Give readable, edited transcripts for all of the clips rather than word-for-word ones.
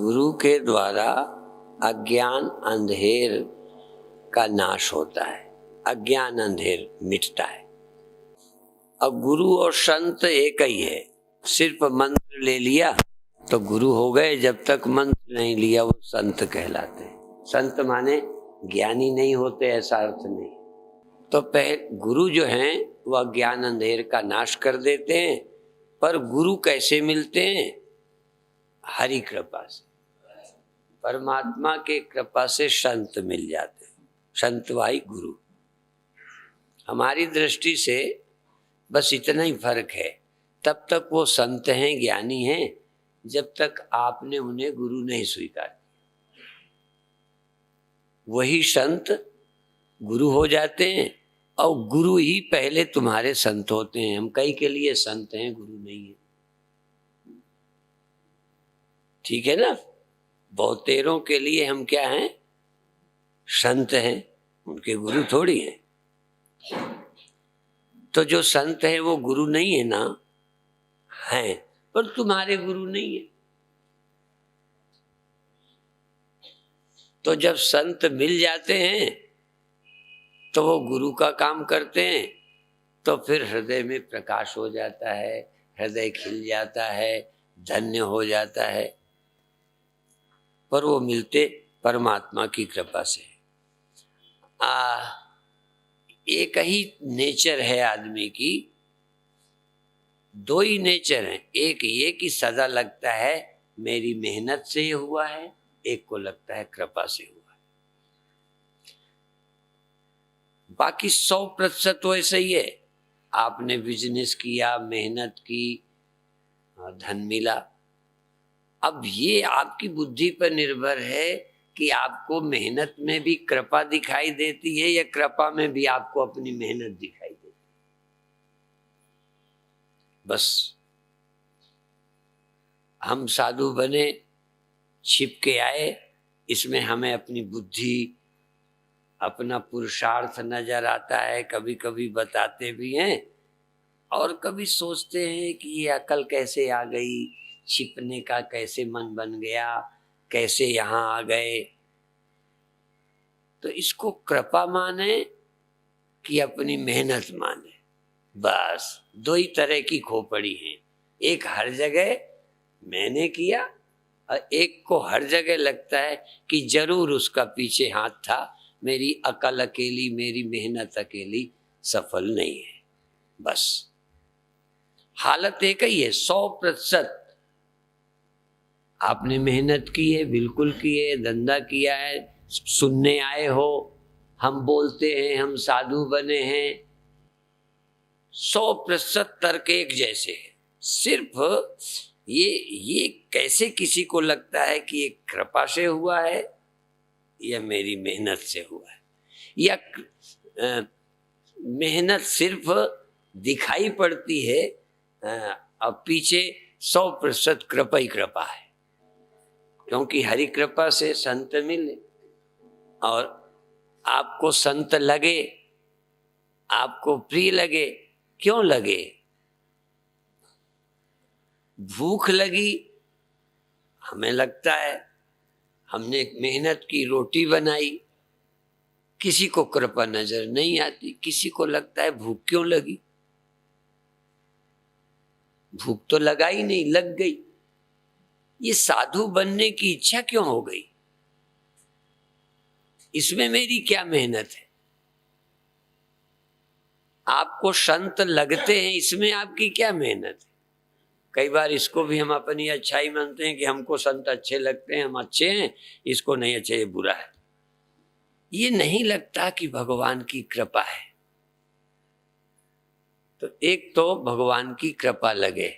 गुरु के द्वारा अज्ञान अंधेर का नाश होता है, अज्ञान अंधेर मिटता है। अब गुरु और संत एक ही है, सिर्फ मंत्र ले लिया तो गुरु हो गए, जब तक मंत्र नहीं लिया वो संत कहलाते हैं। संत माने ज्ञानी नहीं होते ऐसा अर्थ नहीं। तो पहले गुरु जो हैं वह अज्ञान अंधेर का नाश कर देते हैं। पर गुरु कैसे मिलते हैं? हरि कृपा से, परमात्मा के कृपा से संत मिल जाते हैं। संत वाई गुरु। हमारी दृष्टि से बस इतना ही फर्क है, तब तक वो संत हैं, ज्ञानी हैं, जब तक आपने उन्हें गुरु नहीं स्वीकार किया। वही संत गुरु हो जाते हैं और गुरु ही पहले तुम्हारे संत होते हैं। हम कई के लिए संत हैं, गुरु नहीं है। ठीक है ना? बहुतेरों के लिए हम क्या हैं? संत हैं, उनके गुरु थोड़ी हैं। तो जो संत है वो गुरु नहीं है ना? हैं, पर तुम्हारे गुरु नहीं है। तो जब संत मिल जाते हैं तो वो गुरु का काम करते हैं, तो फिर हृदय में प्रकाश हो जाता है, हृदय खिल जाता है, धन्य हो जाता है। पर वो मिलते परमात्मा की कृपा से। एक ही नेचर है आदमी की, दो ही नेचर हैं। एक ये कि सदा लगता है मेरी मेहनत से ये हुआ है, एक को लगता है कृपा से हुआ है। बाकी 100% तो ऐसा ही है। आपने बिजनेस किया, मेहनत की, धन मिला। अब ये आपकी बुद्धि पर निर्भर है कि आपको मेहनत में भी कृपा दिखाई देती है या कृपा में भी आपको अपनी मेहनत दिखाई देती है। बस हम साधु बने, छिप के आए, इसमें हमें अपनी बुद्धि, अपना पुरुषार्थ नजर आता है। कभी कभी बताते भी हैं और कभी सोचते हैं कि ये अकल कैसे आ गई, छिपने का कैसे मन बन गया, कैसे यहाँ आ गए। तो इसको कृपा माने कि अपनी मेहनत माने, बस दो ही तरह की खोपड़ी है। एक हर जगह मैंने किया और एक को हर जगह लगता है कि जरूर उसका पीछे हाथ था, मेरी अकल अकेली, मेरी मेहनत अकेली सफल नहीं है। बस हालत एक ही है। 100% आपने मेहनत की है, बिल्कुल की है, धंधा किया है, सुनने आए हो, हम बोलते हैं, हम साधु बने हैं, 100% तर्क एक जैसे है। सिर्फ ये कैसे किसी को लगता है कि ये कृपा से हुआ है या मेरी मेहनत से हुआ है, या मेहनत सिर्फ दिखाई पड़ती है, अब पीछे 100% कृपा ही कृपा है। क्योंकि हरि कृपा से संत मिले और आपको संत लगे, आपको प्रिय लगे। क्यों लगे? भूख लगी, हमें लगता है हमने मेहनत की, रोटी बनाई, किसी को कृपा नजर नहीं आती, किसी को लगता है भूख क्यों लगी। भूख तो लगा ही नहीं, लग गई। ये साधु बनने की इच्छा क्यों हो गई? इसमें मेरी क्या मेहनत है? आपको संत लगते हैं, इसमें आपकी क्या मेहनत है? कई बार इसको भी हम अपनी अच्छाई मानते हैं कि हमको संत अच्छे लगते हैं, हम अच्छे हैं, इसको नहीं अच्छे, ये बुरा है। ये नहीं लगता कि भगवान की कृपा है। तो एक तो भगवान की कृपा लगे।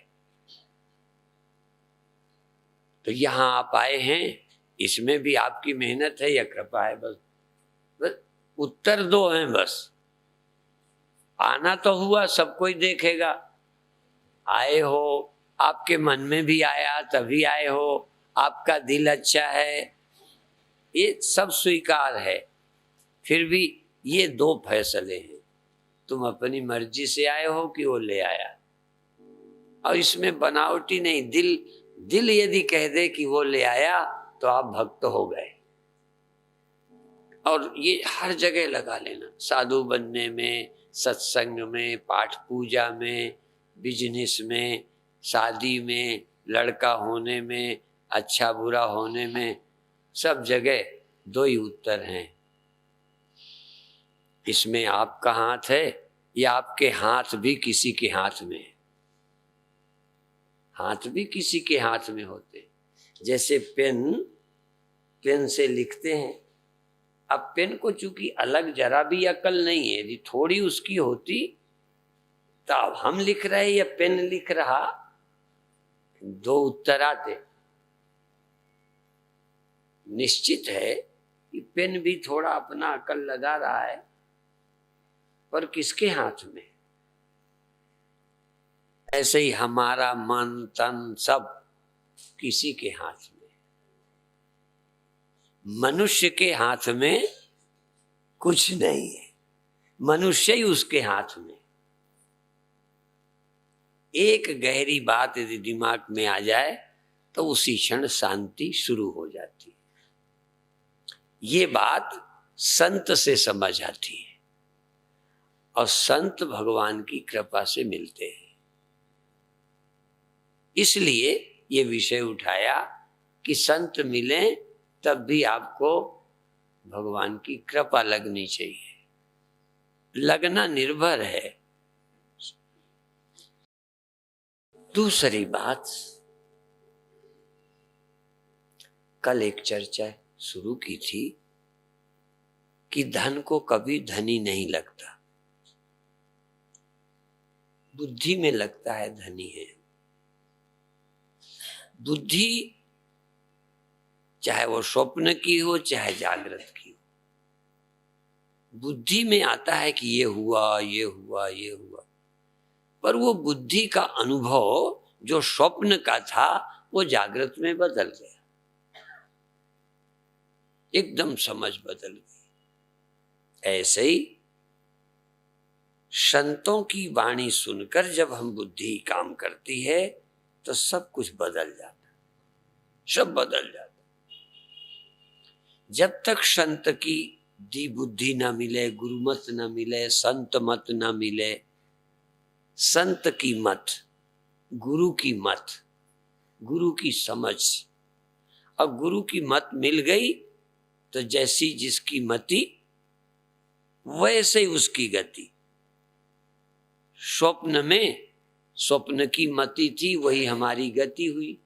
तो यहां आप आए हैं, इसमें भी आपकी मेहनत है या कृपा है? बस उत्तर दो हैं। बस आना तो हुआ, सब कोई देखेगा। आए हो, आपके मन में भी आया तभी आए हो, आपका दिल अच्छा है, ये सब स्वीकार है। फिर भी ये दो फैसले हैं, तुम अपनी मर्जी से आए हो कि वो ले आया। और इसमें बनावटी नहीं। दिल यदि कह दे कि वो ले आया तो आप भक्त हो गए। और ये हर जगह लगा लेना, साधु बनने में, सत्संग में, पाठ पूजा में, बिजनेस में, शादी में, लड़का होने में, अच्छा बुरा होने में, सब जगह दो ही उत्तर हैं। इसमें आपका हाथ है या आपके हाथ भी किसी के हाथ में है। हाथ भी किसी के हाथ में होते। जैसे पेन से लिखते हैं। अब पेन को चूंकि अलग जरा भी अकल नहीं है, यदि थोड़ी उसकी होती तो अब हम लिख रहे या पेन लिख रहा, दो उत्तर आते। निश्चित है कि पेन भी थोड़ा अपना अकल लगा रहा है, पर किसके हाथ में? ऐसे ही हमारा मन तन सब किसी के हाथ में। मनुष्य के हाथ में कुछ नहीं है, मनुष्य ही उसके हाथ में। एक गहरी बात यदि दिमाग में आ जाए तो उसी क्षण शांति शुरू हो जाती है। ये बात संत से समझ आती है और संत भगवान की कृपा से मिलते हैं। इसलिए ये विषय उठाया कि संत मिलें तब भी आपको भगवान की कृपा लगनी चाहिए। लगना निर्भर है। दूसरी बात, कल एक चर्चा शुरू की थी कि धन को कभी धनी नहीं लगता, बुद्धि में लगता है धनी है। बुद्धि चाहे वो स्वप्न की हो चाहे जागृत की हो, बुद्धि में आता है कि ये हुआ ये हुआ ये हुआ, पर वो बुद्धि का अनुभव जो स्वप्न का था वो जागृत में बदल गया, एकदम समझ बदल गई। ऐसे ही संतों की वाणी सुनकर जब हम बुद्धि काम करती है तो सब कुछ बदल जाता, सब बदल जाता। जब तक संत की दी बुद्धि न मिले, गुरुमत न मिले, संत मत न मिले, संत की मत, गुरु की मत, गुरु की समझ, अब गुरु की मत मिल गई तो जैसी जिसकी मति वैसे ही उसकी गति। स्वप्न में स्वप्न की मति थी, वही हमारी गति हुई।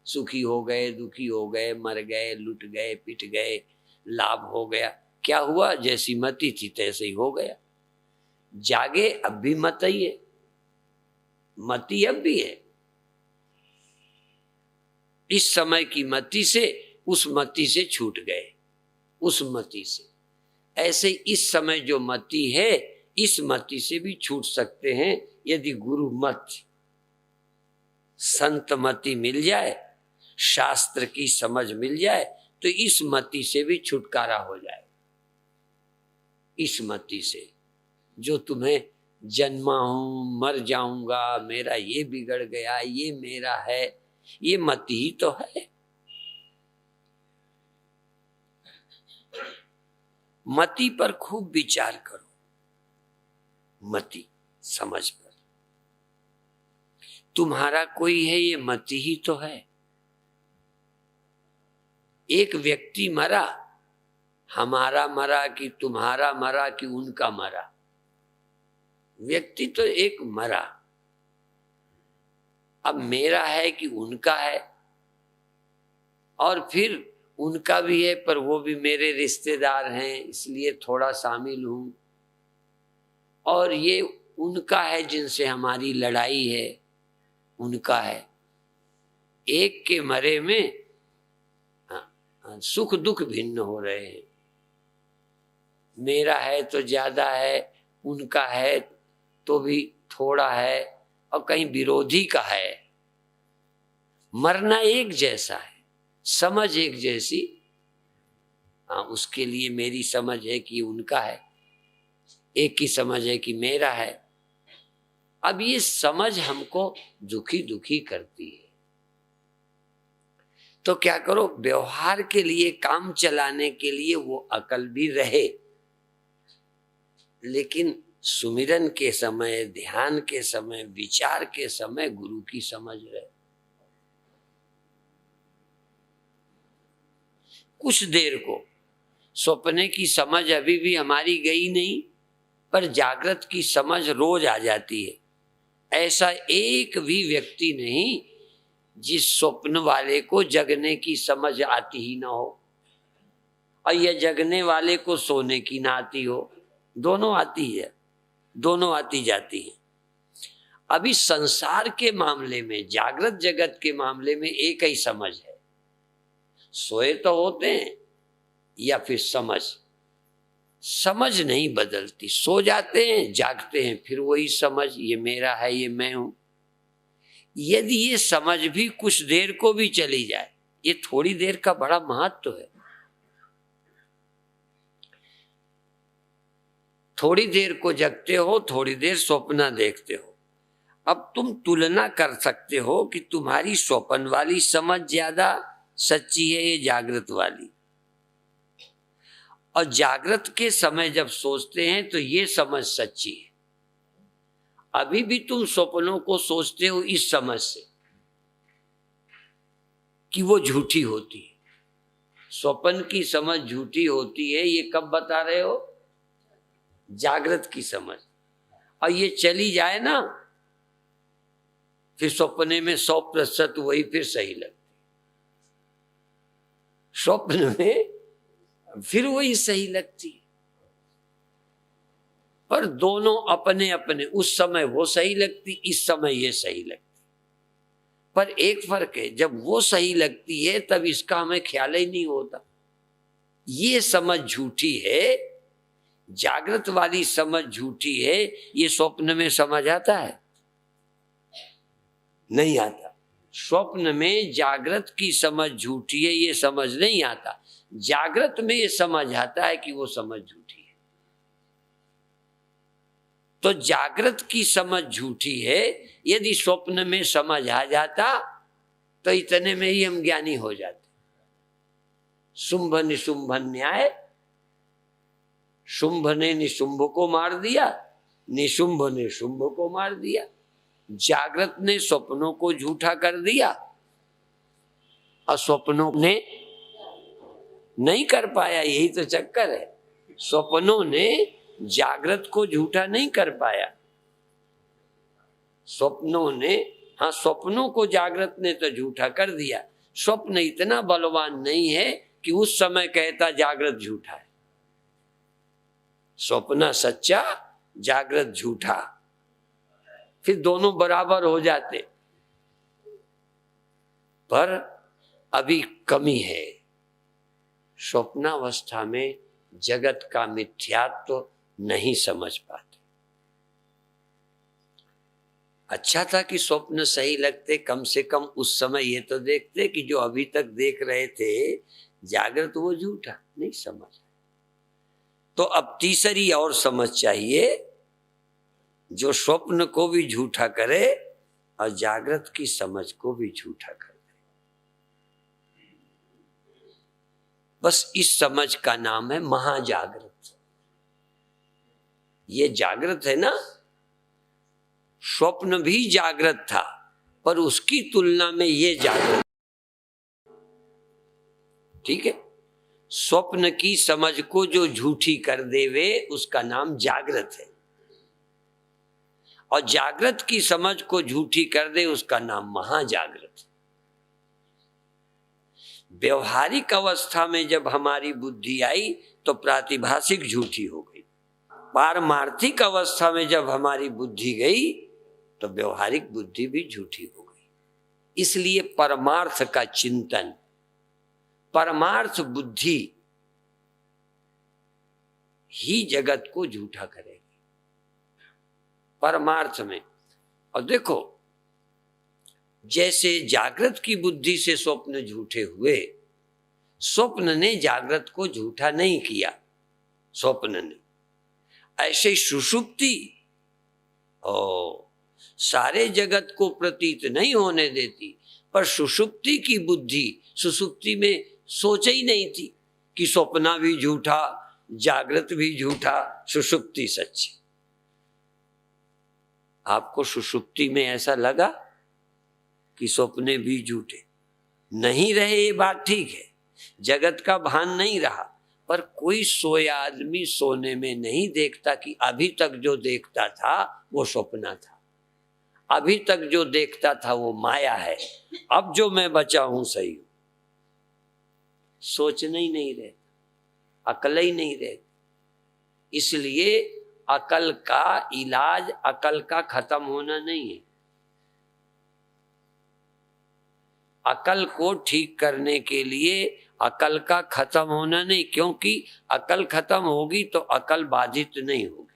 सुखी हो गए, दुखी हो गए, मर गए, लुट गए, पिट गए, लाभ हो गया। क्या हुआ? जैसी मति थी तैसे ही हो गया। जागे अब भी मत ही है, मति अब भी है। इस समय की मति से उस मति से छूट गए, उस मति से। ऐसे इस समय जो मति है इस मति से भी छूट सकते हैं यदि गुरु मत, संत मति मिल जाए, शास्त्र की समझ मिल जाए तो इस मति से भी छुटकारा हो जाए। इस मति से जो तुम्हें जन्मा हूं, मर जाऊंगा, मेरा ये बिगड़ गया, ये मेरा है, ये मति ही तो है। मति पर खूब विचार करो, मति समझ पर। तुम्हारा कोई है, ये मति ही तो है। एक व्यक्ति मरा, हमारा मरा कि तुम्हारा मरा कि उनका मरा, व्यक्ति तो एक मरा। अब मेरा है कि उनका है, और फिर उनका भी है पर वो भी मेरे रिश्तेदार हैं इसलिए थोड़ा शामिल हूं, और ये उनका है जिनसे हमारी लड़ाई है, उनका है। एक के मरे में सुख दुख भिन्न हो रहे हैं। मेरा है तो ज्यादा है, उनका है तो भी थोड़ा है, और कहीं विरोधी का है। मरना एक जैसा है, समझ एक जैसी। उसके लिए मेरी समझ है कि उनका है, एक की समझ है कि मेरा है। अब ये समझ हमको दुखी दुखी करती है। तो क्या करो, व्यवहार के लिए, काम चलाने के लिए वो अकल भी रहे, लेकिन सुमिरन के समय, ध्यान के समय, विचार के समय गुरु की समझ रहे। कुछ देर को सपने की समझ अभी भी हमारी गई नहीं, पर जागृत की समझ रोज आ जाती है। ऐसा एक भी व्यक्ति नहीं जिस स्वप्न वाले को जगने की समझ आती ही ना हो, और यह जगने वाले को सोने की ना आती हो। दोनों आती है, दोनों आती जाती है। अभी संसार के मामले में, जागृत जगत के मामले में एक ही समझ है। सोए तो होते हैं या फिर समझ नहीं बदलती। सो जाते हैं, जागते हैं, फिर वही समझ, ये मेरा है, ये मैं हूं। यदि ये समझ भी कुछ देर को भी चली जाए, ये थोड़ी देर का बड़ा महत्व है। थोड़ी देर को जगते हो, थोड़ी देर स्वप्न देखते हो। अब तुम तुलना कर सकते हो कि तुम्हारी स्वप्न वाली समझ ज्यादा सच्ची है ये जागृत वाली। और जागृत के समय जब सोचते हैं तो ये समझ सच्ची है। अभी भी तुम स्वप्नों को सोचते हो इस समझ से कि वो झूठी होती है। स्वप्न की समझ झूठी होती है, ये कब बता रहे हो? जागृत की समझ। और ये चली जाए ना, फिर स्वप्ने में 100% वही फिर सही लगती। स्वप्न में फिर वही सही लगती, पर दोनों अपने अपने, उस समय वो सही लगती, इस समय ये सही लगती। पर एक फर्क है, जब वो सही लगती है तब इसका हमें ख्याल ही नहीं होता। ये समझ झूठी है, जागृत वाली समझ झूठी है। ये स्वप्न में समझ आता है? नहीं आता। स्वप्न में जागृत की समझ झूठी है, ये समझ नहीं आता। जागृत में ये समझ आता है कि वो समझ झूठी है। तो जागृत की समझ झूठी है, यदि स्वप्न में समझ आ जाता तो इतने में ही हम ज्ञानी हो जाते। शुंभ निशुंभ न्याय, शुंभ ने निशुंभ को मार दिया, निशुंभ ने शुंभ को मार दिया। जागृत ने स्वप्नों को झूठा कर दिया और स्वप्नों ने नहीं कर पाया। यही तो चक्कर है, स्वप्नों ने जागृत को झूठा नहीं कर पाया। स्वप्नों ने, हाँ, स्वप्नों को जागृत ने तो झूठा कर दिया। स्वप्न इतना बलवान नहीं है कि उस समय कहता जागृत झूठा है। स्वप्न सच्चा, जागृत झूठा, फिर दोनों बराबर हो जाते। पर अभी कमी है। स्वप्नावस्था में जगत का मिथ्यात्व तो नहीं समझ पाते। अच्छा था कि स्वप्न सही लगते, कम से कम उस समय ये तो देखते कि जो अभी तक देख रहे थे जागृत, वो झूठा नहीं समझ। तो अब तीसरी और समझ चाहिए, जो स्वप्न को भी झूठा करे और जागृत की समझ को भी झूठा कर दे। बस इस समझ का नाम है महाजागृत। ये जागृत है ना, स्वप्न भी जागृत था, पर उसकी तुलना में ये जागृत, ठीक है। स्वप्न की समझ को जो झूठी कर देवे उसका नाम जागृत है, और जागृत की समझ को झूठी कर दे उसका नाम महाजागृत। व्यवहारिक अवस्था में जब हमारी बुद्धि आई तो प्रातिभाषिक झूठी हो गई। पारमार्थिक अवस्था में जब हमारी बुद्धि गई तो व्यवहारिक बुद्धि भी झूठी हो गई। इसलिए परमार्थ का चिंतन, परमार्थ बुद्धि ही जगत को झूठा करेगी परमार्थ में। और देखो, जैसे जागृत की बुद्धि से स्वप्न झूठे हुए, स्वप्न ने जागृत को झूठा नहीं किया, स्वप्न ने। ऐसे सुषुप्ति सारे जगत को प्रतीत नहीं होने देती, पर सुषुप्ति की बुद्धि सुषुप्ति में सोच ही नहीं थी कि स्वप्न भी झूठा, जागृत भी झूठा, सुषुप्ति सच्ची। आपको सुषुप्ति में ऐसा लगा कि स्वप्ने भी झूठे नहीं रहे, ये बात ठीक है, जगत का भान नहीं रहा, पर कोई सोया आदमी सोने में नहीं देखता कि अभी तक जो देखता था वो स्वप्न था, अभी तक जो देखता था वो माया है, अब जो मैं बचा हूं सही हूं। सोचना ही नहीं रहता, अकल ही नहीं रहती। इसलिए अकल का इलाज अकल का खत्म होना नहीं है। अकल को ठीक करने के लिए अकल का खत्म होना नहीं, क्योंकि अकल खत्म होगी तो अकल बाधित नहीं होगी,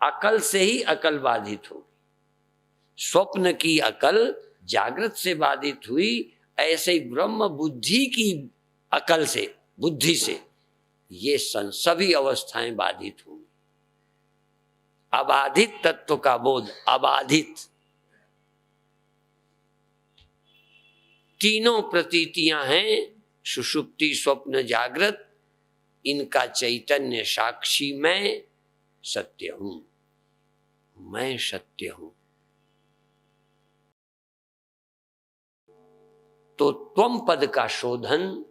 अकल से ही अकल बाधित होगी। स्वप्न की अकल जागृत से बाधित हुई, ऐसे ही ब्रह्म बुद्धि की अकल से, बुद्धि से ये सभी अवस्थाएं बाधित होंगी। अबाधित तत्व का बोध, अबाधित तीनों प्रतीतियां हैं, सुषुप्ति स्वप्न जागृत, इनका चैतन्य साक्षी मैं सत्य हूं, मैं सत्य हूं। तो त्वम पद का शोधन,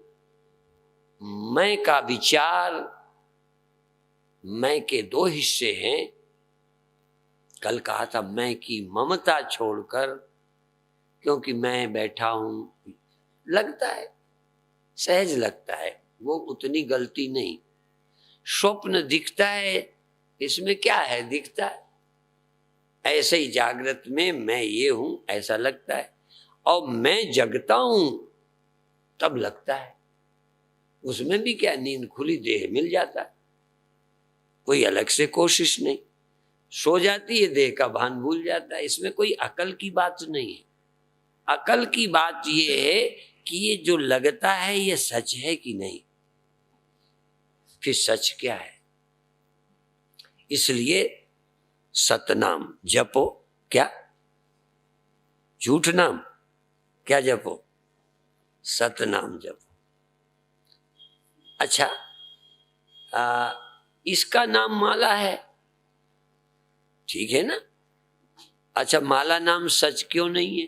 मैं का विचार, मैं के दो हिस्से हैं। कल कहा था मैं की ममता छोड़कर, क्योंकि मैं बैठा हूं लगता है, सहज लगता है, वो उतनी गलती नहीं। स्वप्न दिखता है, इसमें क्या है, दिखता है। ऐसे ही जागृत में मैं ये हूं ऐसा लगता है, और मैं जगता हूं तब लगता है। उसमें भी क्या, नींद खुली देह मिल जाता है, कोई अलग से कोशिश नहीं, सो जाती है देह का भान भूल जाता है। इसमें कोई अकल की बात नहीं है। अकल की बात ये है कि ये जो लगता है ये सच है कि नहीं, फिर सच क्या है। इसलिए सतनाम जपो, क्या झूठ नाम, क्या जपो, सतनाम जपो। अच्छा, इसका नाम माला है, ठीक है ना। अच्छा, माला नाम सच क्यों नहीं है,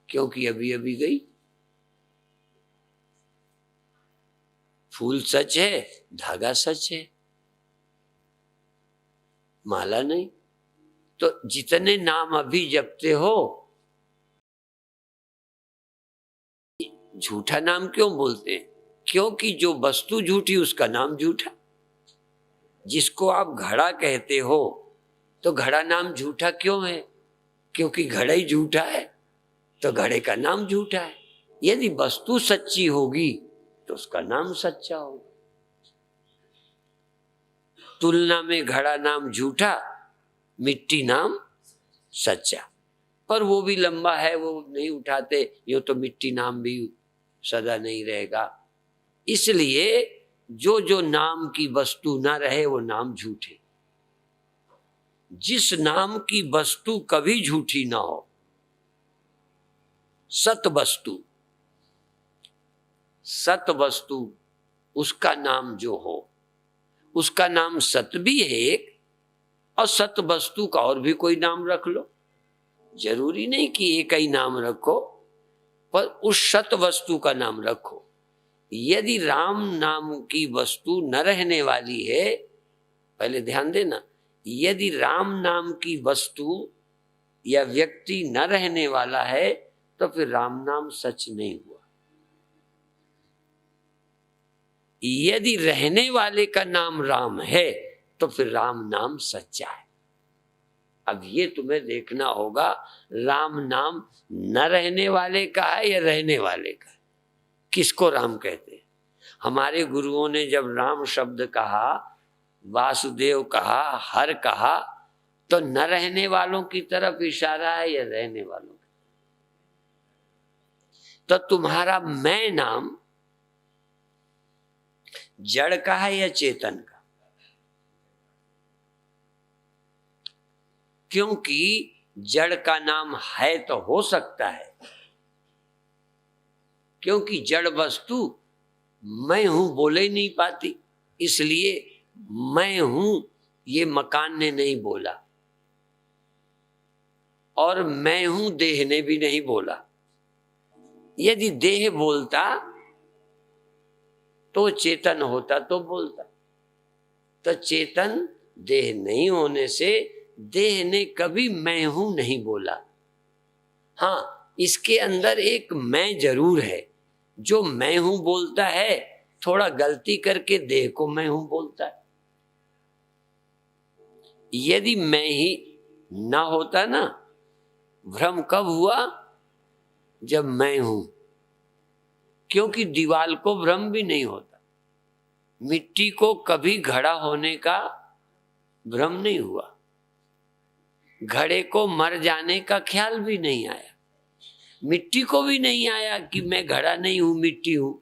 क्योंकि अभी अभी गई। फूल सच है, धागा सच है, माला नहीं। तो जितने नाम अभी जपते हो, झूठा नाम क्यों बोलते हैं, क्योंकि जो वस्तु झूठी उसका नाम झूठा। जिसको आप घड़ा कहते हो तो घड़ा नाम झूठा क्यों है, क्योंकि घड़ा ही झूठा है, तो घड़े का नाम झूठा है। यदि वस्तु सच्ची होगी तो उसका नाम सच्चा होगा। तुलना में घड़ा नाम झूठा, मिट्टी नाम सच्चा। पर वो भी लंबा है, वो नहीं उठाते, यूं तो मिट्टी नाम भी सदा नहीं रहेगा। इसलिए जो जो नाम की वस्तु ना रहे वो नाम झूठे। जिस नाम की वस्तु कभी झूठी ना हो, सत वस्तु, सत वस्तु, उसका नाम जो हो, उसका नाम सत भी है एक, और सत वस्तु का और भी कोई नाम रख लो। जरूरी नहीं कि एक ही नाम रखो, पर उस सत वस्तु का नाम रखो। यदि राम नाम की वस्तु न रहने वाली है, पहले ध्यान देना, यदि राम नाम की वस्तु या व्यक्ति न रहने वाला है तो फिर राम नाम सच नहीं हुआ। यदि रहने वाले का नाम राम है तो फिर राम नाम सच्चा है। अब ये तुम्हें देखना होगा, राम नाम न रहने वाले का है या रहने वाले का है, किसको राम कहते हैं। हमारे गुरुओं ने जब राम शब्द कहा, वासुदेव कहा, हर कहा, तो न रहने वालों की तरफ इशारा है या रहने वालों की। तो तुम्हारा मैं नाम जड़ का है या चेतन का, क्योंकि जड़ का नाम है तो हो सकता है, क्योंकि जड़ वस्तु मैं हूं बोले ही नहीं पाती, इसलिए मैं हूं ये मकान ने नहीं बोला, और मैं हूं देह ने भी नहीं बोला। यदि देह बोलता तो चेतन होता तो बोलता, तो चेतन देह नहीं होने से देह ने कभी मैं हूं नहीं बोला। हाँ, इसके अंदर एक मैं जरूर है, जो मैं हूं बोलता है थोड़ा गलती करके देह को मैं हूं बोलता है। यदि मैं ही ना होता ना, भ्रम कब हुआ? जब मैं हूं, क्योंकि दीवाल को भ्रम भी नहीं होता, मिट्टी को कभी घड़ा होने का भ्रम नहीं हुआ, घड़े को मर जाने का ख्याल भी नहीं आया, मिट्टी को भी नहीं आया कि मैं घड़ा नहीं हूं मिट्टी हूं।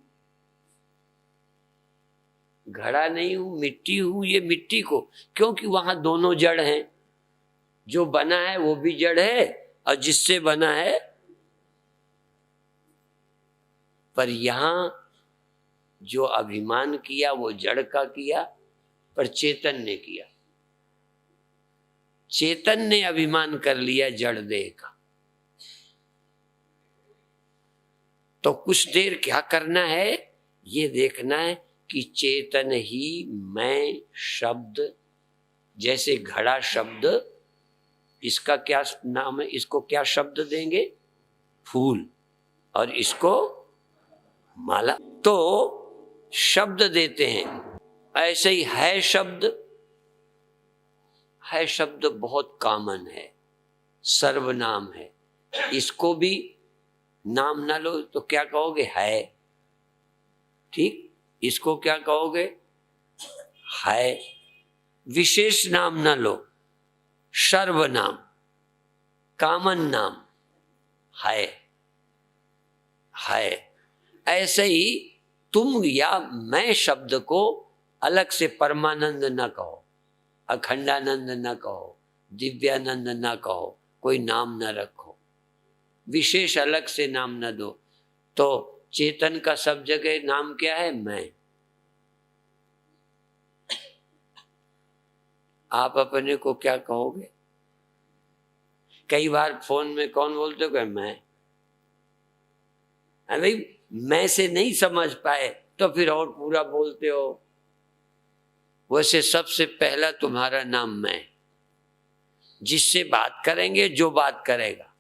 घड़ा नहीं हूं मिट्टी हूं, ये मिट्टी को, क्योंकि वहां दोनों जड़ हैं, जो बना है वो भी जड़ है और जिससे बना है। पर यहां जो अभिमान किया वो जड़ का किया, पर चेतन ने किया। चेतन ने अभिमान कर लिया जड़ देह का। तो कुछ देर क्या करना है, ये देखना है कि चेतन ही मैं शब्द, जैसे घड़ा शब्द, इसका क्या नाम है, इसको क्या शब्द देंगे? फूल, और इसको माला, तो शब्द देते हैं। ऐसे ही है शब्द, है शब्द बहुत कॉमन है, सर्वनाम है, इसको भी नाम ना लो तो क्या कहोगे? है। ठीक, इसको क्या कहोगे? है। विशेष नाम ना लो, सर्वनाम, कॉमन नाम है। है। ऐसे ही तुम या मैं शब्द को अलग से परमानंद न कहो, अखंडानंद न कहो, दिव्यानंद न कहो, कोई नाम न रखो, विशेष अलग से नाम न दो। तो चेतन का सब जगह नाम क्या है? मैं। आप अपने को क्या कहोगे? कई बार फोन में कौन बोलते हो? मैं। भाई मैं से नहीं समझ पाए तो फिर और पूरा बोलते हो। वैसे सबसे पहला तुम्हारा नाम मैं, जिससे बात करेंगे, जो बात करेगा,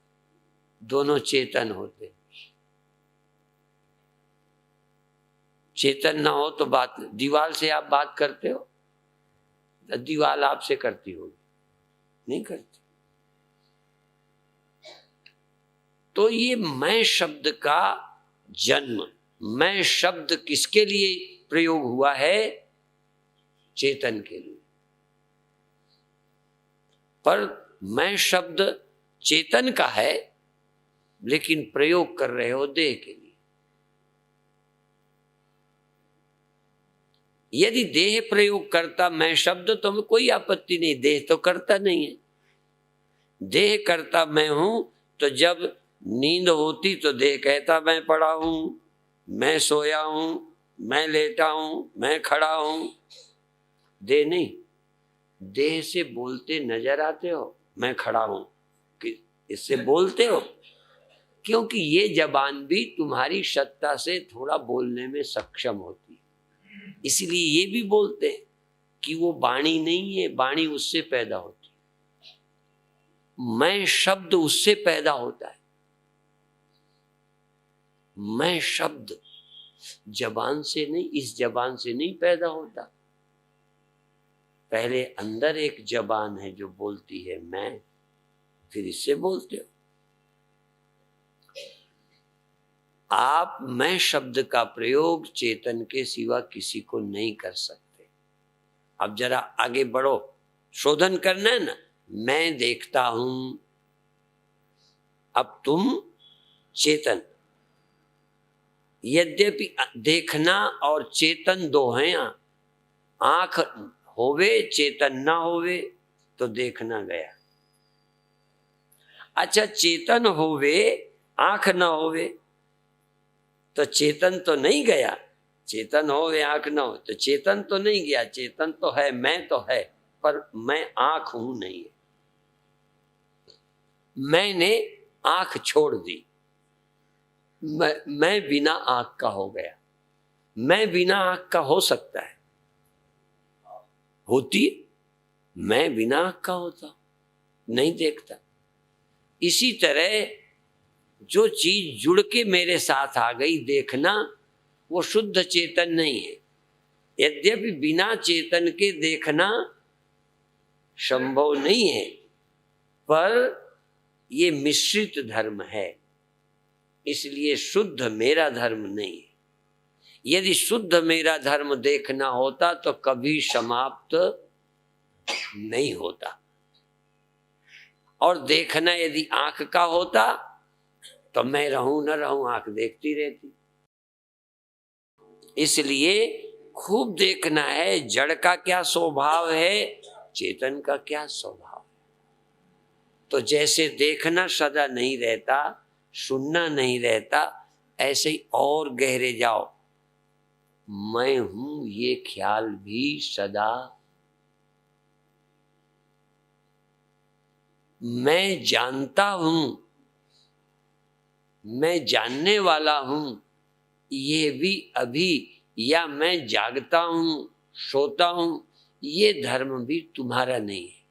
दोनों चेतन होते। चेतन ना हो तो बात, दीवार से आप बात करते हो, दीवार आपसे करती होगी? नहीं करती। तो ये मैं शब्द का जन्म, मैं शब्द किसके लिए प्रयोग हुआ है? चेतन के लिए। पर मैं शब्द चेतन का है, लेकिन प्रयोग कर रहे हो देह के लिए। यदि देह प्रयोग करता मैं शब्द तो हमें कोई आपत्ति नहीं, देह तो करता नहीं है। देह करता मैं हूं, तो जब नींद होती तो देह कहता मैं पड़ा हूं, मैं सोया हूं, मैं लेटा हूं, मैं खड़ा हूं। देह नहीं। देह से बोलते नजर आते हो, मैं खड़ा हूं, कि इससे बोलते हो, क्योंकि ये जबान भी तुम्हारी सत्ता से थोड़ा बोलने में सक्षम होती है, इसलिए ये भी बोलते हैं कि वो वाणी नहीं है, वाणी उससे पैदा होती है, मैं शब्द उससे पैदा होता है। मैं शब्द जबान से नहीं, इस जबान से नहीं पैदा होता। पहले अंदर एक जबान है जो बोलती है मैं, फिर इससे बोलते हो। आप मैं शब्द का प्रयोग चेतन के सिवा किसी को नहीं कर सकते। अब जरा आगे बढ़ो, शोधन करना है ना। मैं देखता हूं, अब तुम चेतन, यद्यपि देखना और चेतन दो हैं। आंख होवे चेतन ना होवे तो देखना गया। अच्छा, चेतन होवे आंख न होवे तो चेतन तो नहीं गया। चेतन होवे आंख न हो तो चेतन तो नहीं गया। चेतन तो है, मैं तो है, पर मैं आंख हूं नहीं है। मैंने आंख छोड़ दी, मैं बिना आंख का हो गया। मैं बिना आंख का हो सकता है, होती है। मैं बिना आंख का होता, नहीं देखता। इसी तरह जो चीज जुड़ के मेरे साथ आ गई, देखना, वो शुद्ध चेतन नहीं है। यद्यपि बिना चेतन के देखना संभव नहीं है, पर ये मिश्रित धर्म है, इसलिए शुद्ध मेरा धर्म नहीं है। यदि शुद्ध मेरा धर्म देखना होता तो कभी समाप्त नहीं होता। और देखना यदि आंख का होता तो मैं रहूं न रहूं, आंख देखती रहती। इसलिए खूब देखना है, जड़ का क्या स्वभाव है, चेतन का क्या स्वभाव है। तो जैसे देखना सदा नहीं रहता, सुनना नहीं रहता, ऐसे ही और गहरे जाओ। मैं हूं ये ख्याल भी सदा, मैं जानता हूं, मैं जानने वाला हूं, ये भी अभी, या मैं जागता हूं, सोता हूं, ये धर्म भी तुम्हारा नहीं है।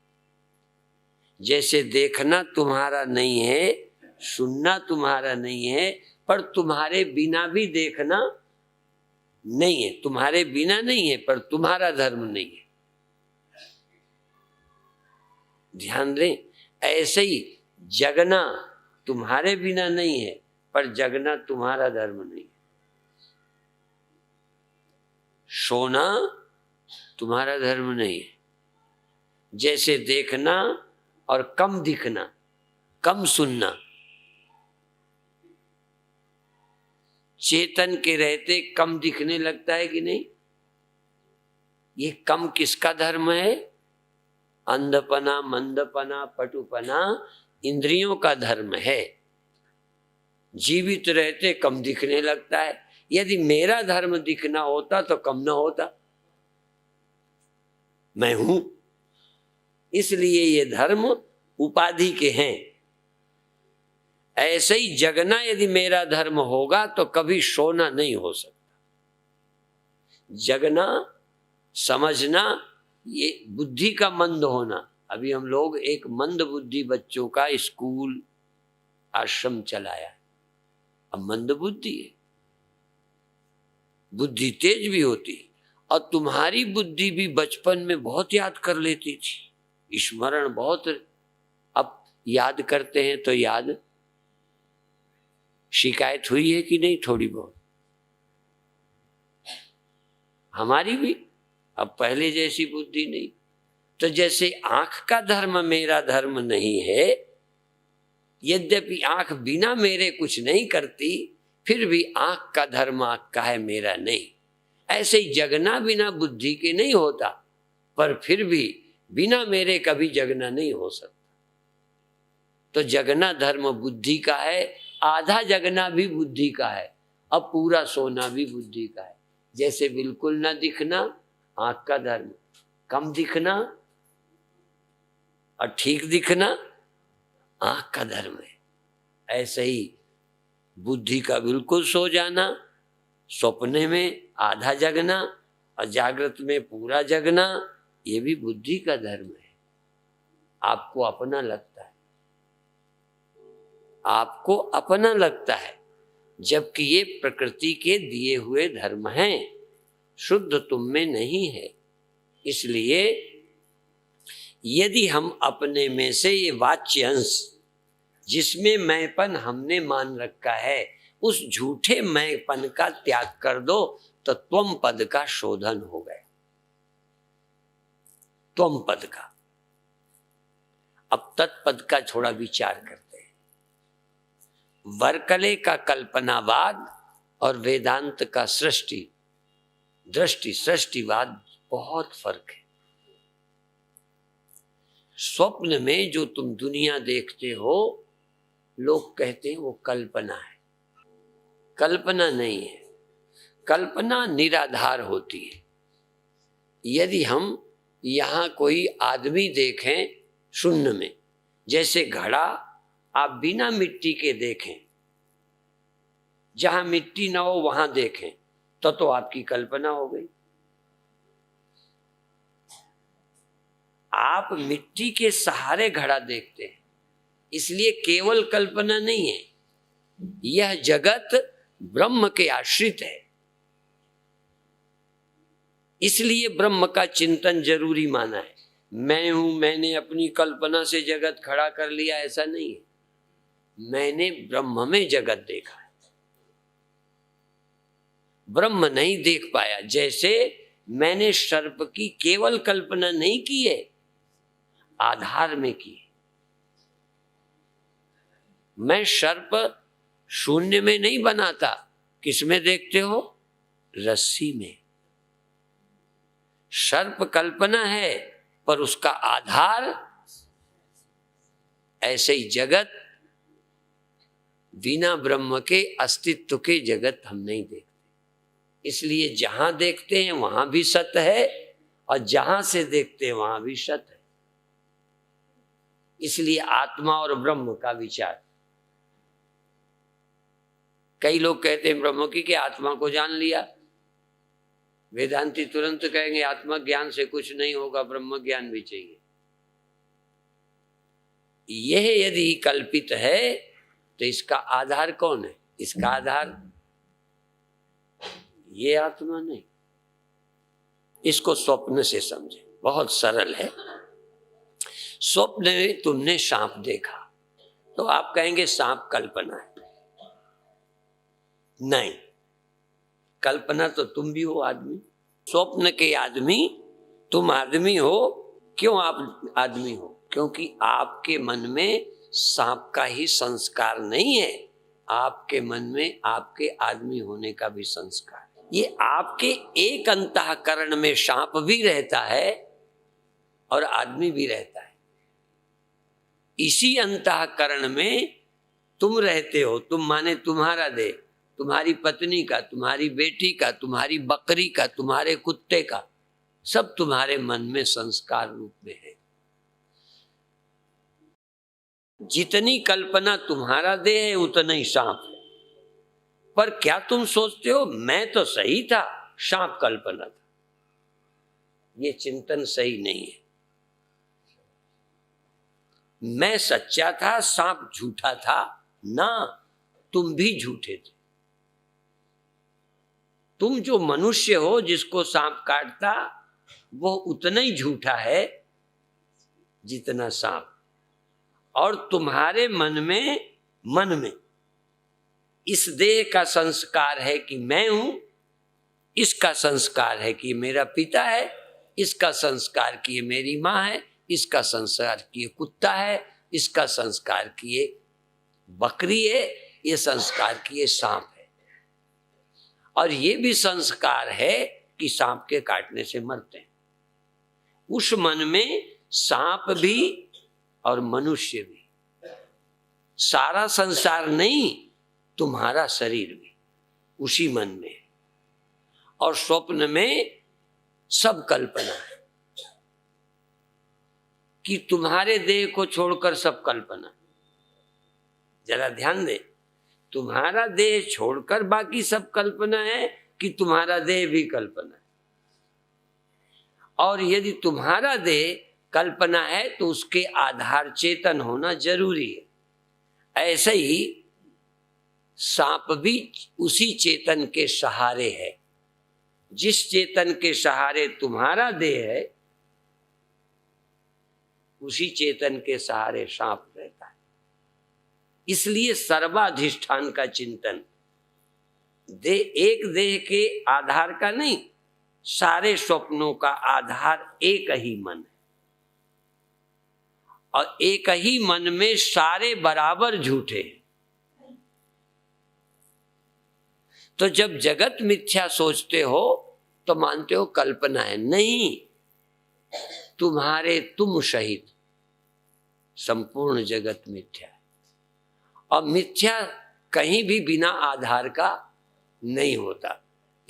जैसे देखना तुम्हारा नहीं है, सुनना तुम्हारा नहीं है, पर तुम्हारे बिना भी देखना नहीं है। तुम्हारे बिना नहीं है, पर तुम्हारा धर्म नहीं है। ध्यान दें, ऐसे ही जगना तुम्हारे बिना नहीं है, पर जगना तुम्हारा धर्म नहीं है। सोना तुम्हारा धर्म नहीं है। जैसे देखना और कम दिखना, कम सुनना, चेतन के रहते कम दिखने लगता है कि नहीं? ये कम किसका धर्म है? अंधपना, मंदपना, पटुपना इंद्रियों का धर्म है। जीवित रहते कम दिखने लगता है। यदि मेरा धर्म दिखना होता तो कम न होता। मैं हूं, इसलिए ये धर्म उपाधि के हैं। ऐसे ही जगना यदि मेरा धर्म होगा तो कभी सोना नहीं हो सकता। जगना, समझना, ये बुद्धि का मंद होना। अभी हम लोग एक मंद बुद्धि बच्चों का स्कूल आश्रम चलाया। अब मंद बुद्धि है, बुद्धि तेज भी होती है। और तुम्हारी बुद्धि भी बचपन में बहुत याद कर लेती थी, स्मरण बहुत। अब याद करते हैं तो याद, शिकायत हुई है कि नहीं? थोड़ी बहुत हमारी भी। अब पहले जैसी बुद्धि नहीं। तो जैसे आंख का धर्म मेरा धर्म नहीं है, यद्यपि आंख बिना मेरे कुछ नहीं करती, फिर भी आंख का धर्म आंख का है, मेरा नहीं। ऐसे ही जगना बिना बुद्धि के नहीं होता, पर फिर भी बिना मेरे कभी जगना नहीं हो सकता। तो जगना धर्म बुद्धि का है, आधा जगना भी बुद्धि का है, अब पूरा सोना भी बुद्धि का है। जैसे बिल्कुल ना दिखना आंख का धर्म, कम दिखना और ठीक दिखना आंख का धर्म है। ऐसे ही बुद्धि का बिल्कुल सो जाना, सपने में आधा जगना और जागृत में पूरा जगना, ये भी बुद्धि का धर्म है। आपको अपना लगता है, आपको अपना लगता है, जबकि ये प्रकृति के दिए हुए धर्म हैं, शुद्ध तुम में नहीं है। इसलिए यदि हम अपने में से ये वाच्य अंश जिसमें मैंपन हमने मान रखा है, उस झूठे मैंपन का त्याग कर दो तो त्वम पद का शोधन हो गया। त्वम पद का। अब तत्पद का थोड़ा विचार करते हैं। वर्कले का कल्पनावाद और वेदांत का सृष्टिवाद बहुत फर्क है। स्वप्न में जो तुम दुनिया देखते हो, लोग कहते हैं वो कल्पना है। कल्पना नहीं है, कल्पना निराधार होती है। यदि हम यहाँ कोई आदमी देखें शून्य में, जैसे घड़ा आप बिना मिट्टी के देखें, जहां मिट्टी ना हो वहां देखें, तो आपकी कल्पना हो गई। आप मिट्टी के सहारे घड़ा देखते हैं, इसलिए केवल कल्पना नहीं है, यह जगत ब्रह्म के आश्रित है। इसलिए ब्रह्म का चिंतन जरूरी माना है। मैं हूं, मैंने अपनी कल्पना से जगत खड़ा कर लिया, ऐसा नहीं है। मैंने ब्रह्म में जगत देखा है, ब्रह्म नहीं देख पाया। जैसे मैंने सर्प की केवल कल्पना नहीं की है, आधार में की। मैं सर्प शून्य में नहीं बनाता, किसमें देखते हो? रस्सी में। सर्प कल्पना है पर उसका आधार, ऐसे ही जगत बिना ब्रह्म के अस्तित्व के जगत हम नहीं देखते। इसलिए जहां देखते हैं वहां भी सत्य है और जहां से देखते हैं वहां भी सत्य है। इसलिए आत्मा और ब्रह्म का विचार। कई लोग कहते हैं ब्रह्म की आत्मा को जान लिया। वेदांती तुरंत कहेंगे आत्मा ज्ञान से कुछ नहीं होगा, ब्रह्म ज्ञान भी चाहिए। यह यदि कल्पित है तो इसका आधार कौन है? इसका आधार ये आत्मा नहीं। इसको स्वप्न से समझे, बहुत सरल है। स्वप्न में तुमने सांप देखा तो आप कहेंगे सांप कल्पना है। नहीं, कल्पना तो तुम भी हो आदमी। स्वप्न के आदमी तुम आदमी हो। क्यों आप आदमी हो? क्योंकि आपके मन में सांप का ही संस्कार नहीं है, आपके मन में आपके आदमी होने का भी संस्कार है। ये आपके एक अंतःकरण में सांप भी रहता है और आदमी भी रहता है। इसी अंतःकरण में तुम रहते हो। तुम माने तुम्हारा देह, तुम्हारी पत्नी का, तुम्हारी बेटी का, तुम्हारी बकरी का, तुम्हारे कुत्ते का, सब तुम्हारे मन में संस्कार रूप में है। जितनी कल्पना तुम्हारा देह है उतना ही सांप है। पर क्या तुम सोचते हो मैं तो सही था, सांप कल्पना था? ये चिंतन सही नहीं है। मैं सच्चा था, सांप झूठा था ना, तुम भी झूठे थे। तुम जो मनुष्य हो जिसको सांप काटता, वो उतना ही झूठा है जितना सांप। और तुम्हारे मन में इस देह का संस्कार है कि मैं हूं, इसका संस्कार है कि मेरा पिता है, इसका संस्कार कि ये मेरी माँ है, इसका संस्कार कि ये कुत्ता है, इसका संस्कार कि ये बकरी है, ये संस्कार कि ये सांप है। और ये भी संस्कार है कि सांप के काटने से मरते हैं। उस मन में सांप भी और मनुष्य भी, सारा संसार नहीं, तुम्हारा शरीर भी उसी मन में है। और स्वप्न में सब कल्पना है कि तुम्हारे देह को छोड़कर सब कल्पना। जरा ध्यान दे, तुम्हारा देह छोड़कर बाकी सब कल्पना है कि तुम्हारा देह भी कल्पना है? और यदि तुम्हारा देह कल्पना है तो उसके आधार चेतन होना जरूरी है। ऐसे ही सांप भी उसी चेतन के सहारे है। जिस चेतन के सहारे तुम्हारा देह है, उसी चेतन के सहारे सांप रहता है। इसलिए सर्वाधिष्ठान का चिंतन एक देह के आधार का नहीं, सारे स्वप्नों का आधार एक ही मन है। और एक ही मन में सारे बराबर झूठे हैं। तो जब जगत मिथ्या सोचते हो तो मानते हो कल्पना है। नहीं, तुम्हारे तुम सहित संपूर्ण जगत मिथ्या है। और मिथ्या कहीं भी बिना आधार का नहीं होता,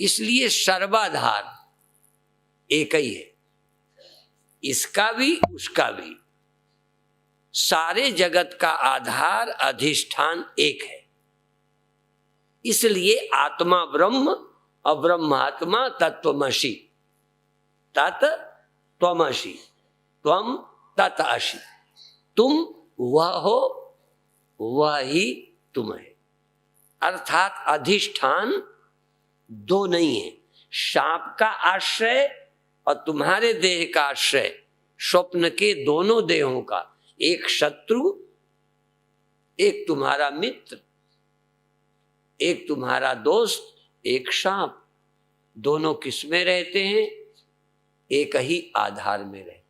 इसलिए सर्वाधार एक ही है, इसका भी उसका भी। सारे जगत का आधार अधिष्ठान एक है, इसलिए आत्मा ब्रह्म और ब्रह्मात्मा तत्वमसि, तत् त्वमसि, त्वम तत् असि। तुम वह हो, वह ही तुम है। अर्थात अधिष्ठान दो नहीं है, सांप का आश्रय और तुम्हारे देह का आश्रय, स्वप्न के दोनों देहों का, एक शत्रु एक तुम्हारा मित्र, एक तुम्हारा दोस्त एक सांप, दोनों किस में रहते हैं? एक ही आधार में रहते हैं।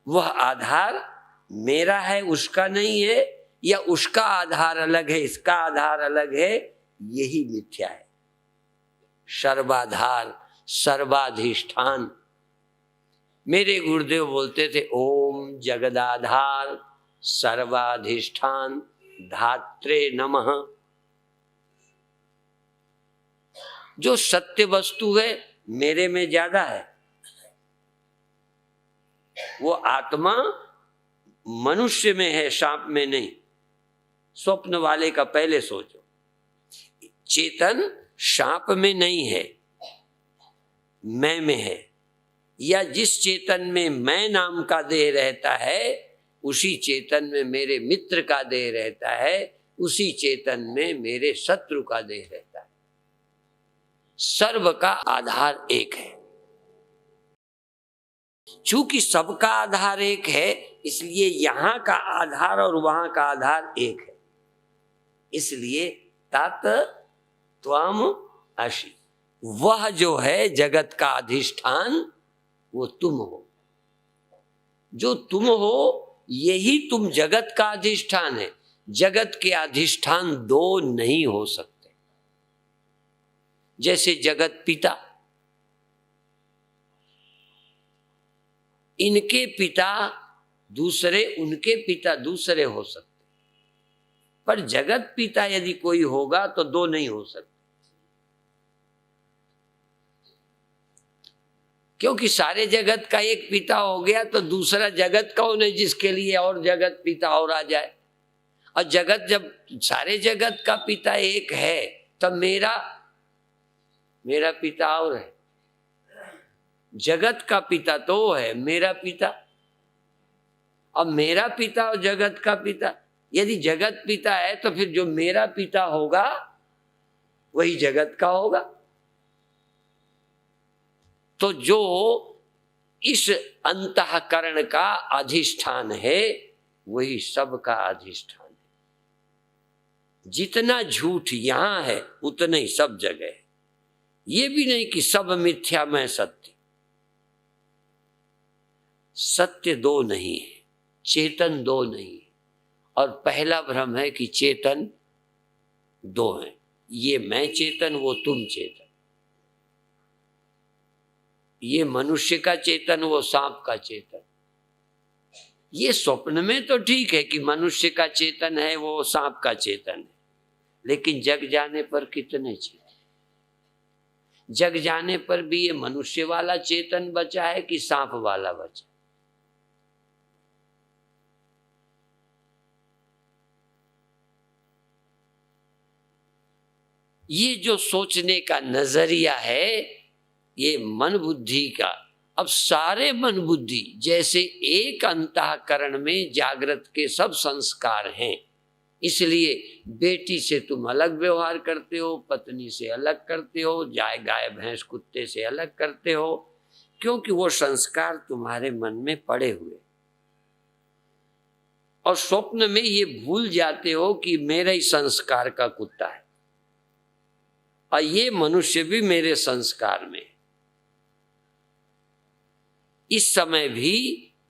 वह आधार मेरा है उसका नहीं है, या उसका आधार अलग है इसका आधार अलग है, यही मिथ्या है। सर्वाधार सर्वाधिष्ठान। मेरे गुरुदेव बोलते थे ओम जगदाधार सर्वाधिष्ठान धात्रे नमः। जो सत्य वस्तु है मेरे में ज्यादा है, वो आत्मा मनुष्य में है, सांप में नहीं। स्वप्न वाले का पहले सोचो, चेतन सांप में नहीं है, मैं में है। या जिस चेतन में मैं नाम का देह रहता है, उसी चेतन में मेरे मित्र का देह रहता है, उसी चेतन में मेरे शत्रु का देह रहता है। सर्व का आधार एक है। चूंकि सबका आधार एक है, इसलिए यहां का आधार और वहां का आधार एक है। इसलिए तत् त्वम असि, वह जो है जगत का अधिष्ठान, वो तुम हो। जो तुम हो यही तुम जगत का अधिष्ठान है। जगत के अधिष्ठान दो नहीं हो सकते। जैसे जगत पिता, इनके पिता दूसरे, उनके पिता दूसरे हो सकते, पर जगत पिता यदि कोई होगा तो दो नहीं हो सकते, क्योंकि सारे जगत का एक पिता हो गया तो दूसरा जगत कौन है जिसके लिए और जगत पिता और आ जाए। और जगत, जब सारे जगत का पिता एक है तब मेरा पिता और है। जगत का पिता तो है मेरा पिता, अब मेरा पिता और जगत का पिता, यदि जगत पिता है तो फिर जो मेरा पिता होगा वही जगत का होगा। तो जो इस अंतःकरण का अधिष्ठान है वही सबका अधिष्ठान है। जितना झूठ यहां है उतना ही सब जगह है। ये भी नहीं कि सब मिथ्या में सत्य। सत्य दो नहीं है, चेतन दो नहीं है। और पहला भ्रम है कि चेतन दो हैं, ये मैं चेतन वो तुम चेतन, ये मनुष्य का चेतन वो सांप का चेतन। ये स्वप्न में तो ठीक है कि मनुष्य का चेतन है वो सांप का चेतन है, लेकिन जग जाने पर कितने चेतन? जग जाने पर भी ये मनुष्य वाला चेतन बचा है कि सांप वाला बचा? ये जो सोचने का नजरिया है ये मन बुद्धि का, अब सारे मन बुद्धि जैसे एक अंतःकरण में जागृत के सब संस्कार हैं, इसलिए बेटी से तुम अलग व्यवहार करते हो, पत्नी से अलग करते हो, गाय भैंस कुत्ते से अलग करते हो, क्योंकि वो संस्कार तुम्हारे मन में पड़े हुए। और स्वप्न में ये भूल जाते हो कि मेरे ही संस्कार का कुत्ता है और ये मनुष्य भी मेरे संस्कार में। इस समय भी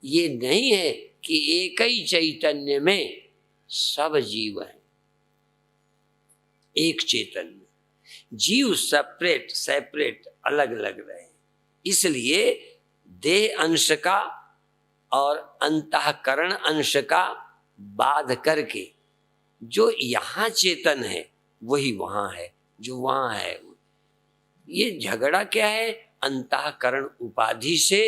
ये नहीं है कि एक ही चैतन्य में सब जीव हैं, एक चेतन में। जीव सेपरेट अलग अलग रहे, इसलिए देह अंश का और अंतःकरण अंश का बाध करके जो यहाँ चेतन है वही वहां है, जो वहां है। ये झगड़ा क्या है? अंतःकरण उपाधि से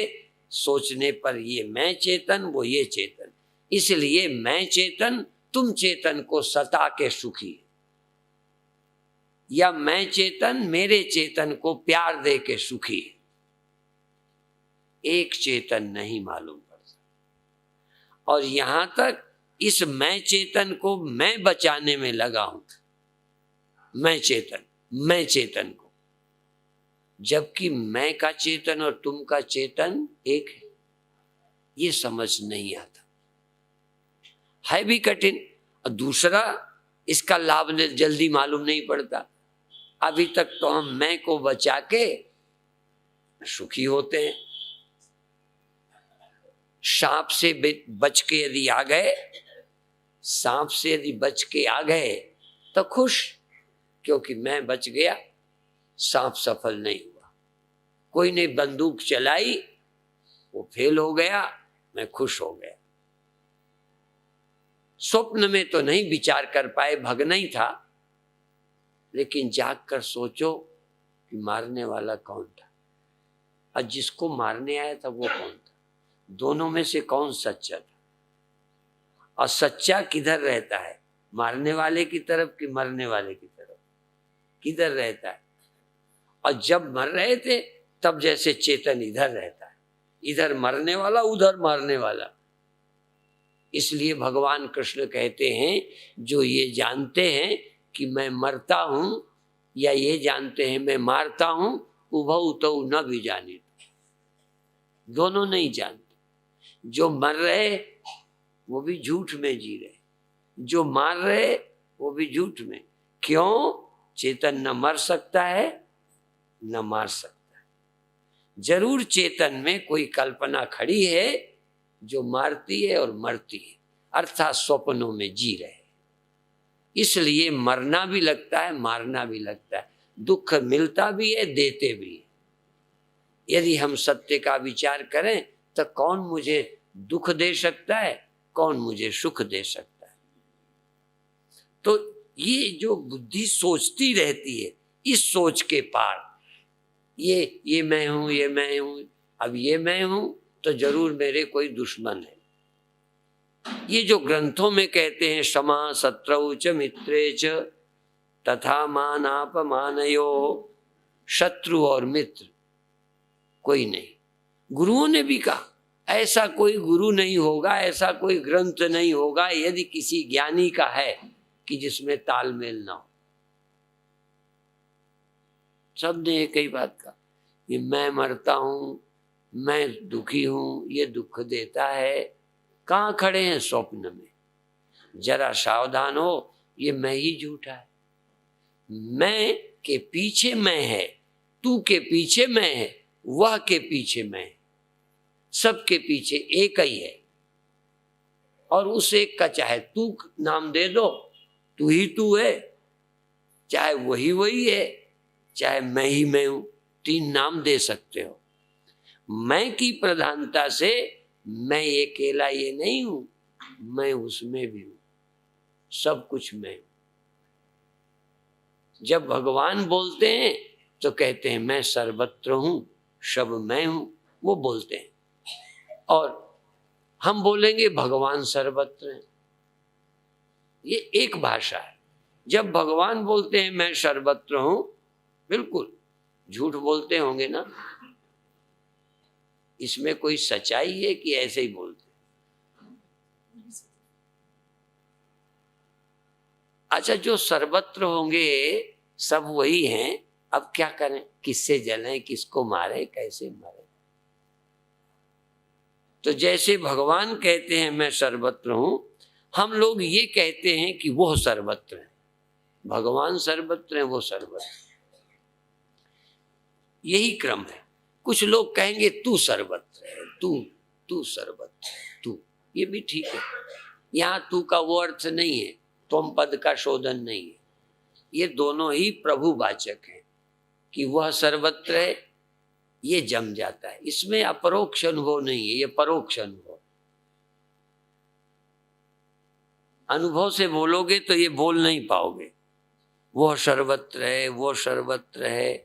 सोचने पर ये मैं चेतन, वो ये चेतन। इसलिए मैं चेतन तुम चेतन को सता के सुखी, या मैं चेतन मेरे चेतन को प्यार दे के सुखी। एक चेतन नहीं मालूम पड़ता। और यहां तक इस मैं चेतन को मैं बचाने में लगा हूं, मैं चेतन को, जबकि मैं का चेतन और तुम का चेतन एक है। ये समझ नहीं आता, है भी कठिन। और दूसरा, इसका लाभ जल्दी मालूम नहीं पड़ता। अभी तक तो हम मैं को बचा के सुखी होते हैं। सांप से बच के यदि आ गए, सांप से यदि बच के आ गए तो खुश, क्योंकि मैं बच गया, सांप सफल नहीं हुआ। कोई ने बंदूक चलाई, वो फेल हो गया, मैं खुश हो गया। स्वप्न में तो नहीं विचार कर पाए, भगना ही था, लेकिन जाग कर सोचो कि मारने वाला कौन था और जिसको मारने आया था वो कौन था। दोनों में से कौन सच्चा था? और सच्चा किधर रहता है, मारने वाले की तरफ कि मरने वाले की तरफ? किधर रहता है? और जब मर रहे थे तब जैसे चेतन इधर रहता है, इधर मरने वाला उधर मारने वाला। इसलिए भगवान कृष्ण कहते हैं, जो ये जानते हैं कि मैं मरता हूं, या ये जानते हैं मैं मारता हूं, उभौ तो न भी जाने, दोनों नहीं जानते। जो मर रहे वो भी झूठ में जी रहे, जो मार रहे वो भी झूठ में। क्यों? चेतन न मर सकता है न मार सकता है। जरूर चेतन में कोई कल्पना खड़ी है जो मारती है और मरती है, अर्थात स्वप्नों में जी रहे। इसलिए मरना भी लगता है, मारना भी लगता है, दुख मिलता भी है, देते भी है। यदि हम सत्य का विचार करें तो कौन मुझे दुख दे सकता है, कौन मुझे सुख दे सकता है? तो ये जो बुद्धि सोचती रहती है, इस सोच के पार ये मैं हूं, ये मैं हूं। अब ये मैं हूं तो जरूर मेरे कोई दुश्मन है। ये जो ग्रंथों में कहते हैं क्षमा शत्रौ च मित्रे च तथा मानापमानयो, शत्रु और मित्र कोई नहीं। गुरुओं ने भी कहा ऐसा कोई गुरु नहीं होगा, ऐसा कोई ग्रंथ नहीं होगा यदि किसी ज्ञानी का है कि जिसमें तालमेल ना हो। सब ने एक ही बात कहा कि मैं मरता हूं, मैं दुखी हूं, ये दुख देता है। कहाँ खड़े हैं? स्वप्न में। जरा सावधान हो, ये मैं ही झूठा है। मैं के पीछे मैं है, तू के पीछे मैं है, वह के पीछे मैं है, सबके पीछे एक ही है। और उस एक का चाहे तू नाम दे दो, तू ही तू है, चाहे वही वही है, चाहे मैं ही मैं हूं, 3 नाम दे सकते हो। मैं की प्रधानता से मैं ये अकेला ये नहीं हूं, मैं उसमें भी हूं, सब कुछ मैं हूं। जब भगवान बोलते हैं तो कहते हैं मैं सर्वत्र हूं, सब मैं हूं, वो बोलते हैं। और हम बोलेंगे भगवान सर्वत्र है। ये एक भाषा है। जब भगवान बोलते हैं मैं सर्वत्र हूं, बिल्कुल झूठ बोलते होंगे ना? इसमें कोई सच्चाई है कि ऐसे ही बोलते? अच्छा, जो सर्वत्र होंगे सब वही हैं। अब क्या करें? किससे जलें, किसको मारे, कैसे मारे? तो जैसे भगवान कहते हैं मैं सर्वत्र हूं, हम लोग ये कहते हैं कि वो सर्वत्र है। भगवान सर्वत्र है, वो सर्वत्र, यही क्रम है। कुछ लोग कहेंगे तू सर्वत्र है, तू सर्वत्र, तू, ये भी ठीक है। यहाँ तू का वो अर्थ नहीं है, तुम पद का शोधन नहीं है। ये दोनों ही प्रभुवाचक हैं कि वह सर्वत्र है, ये जम जाता है। इसमें अपरोक्ष अनुभव नहीं है, ये परोक्ष अनुभव। अनुभव से बोलोगे तो ये बोल नहीं पाओगे। वो सर्वत्र है, वो सर्वत्र है,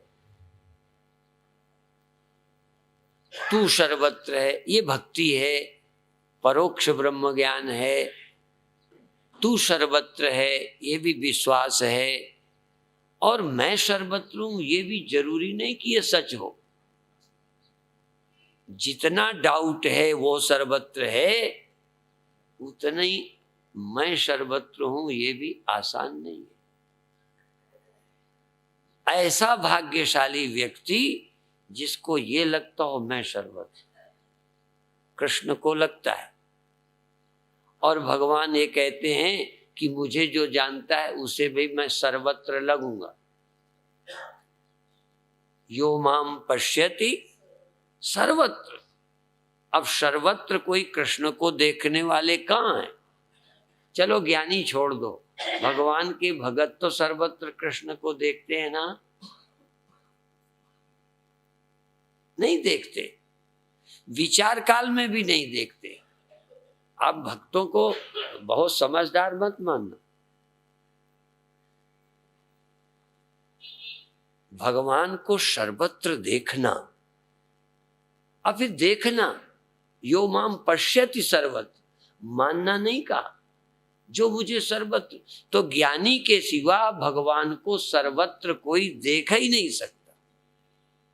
तू सर्वत्र है, ये भक्ति है, परोक्ष ब्रह्म ज्ञान है। तू सर्वत्र है, ये भी विश्वास है। और मैं सर्वत्र हूं, ये भी जरूरी नहीं कि ये सच हो। जितना डाउट है वो सर्वत्र है, उतना ही मैं सर्वत्र हूं ये भी आसान नहीं है। ऐसा भाग्यशाली व्यक्ति जिसको ये लगता हो मैं सर्वत्र, कृष्ण को लगता है। और भगवान ये कहते हैं कि मुझे जो जानता है उसे भी मैं सर्वत्र लगूंगा। यो माम पश्यति सर्वत्र। अब सर्वत्र कोई कृष्ण को देखने वाले कहाँ हैं? चलो ज्ञानी छोड़ दो, भगवान के भगत तो सर्वत्र कृष्ण को देखते हैं ना? नहीं देखते, विचार काल में भी नहीं देखते। आप भक्तों को बहुत समझदार मत मानना। भगवान को सर्वत्र देखना, अब फिर देखना, यो माम पश्यति सर्वत्र, मानना नहीं कहा, जो मुझे सर्वत्र। तो ज्ञानी के सिवा भगवान को सर्वत्र कोई देख ही नहीं सकता,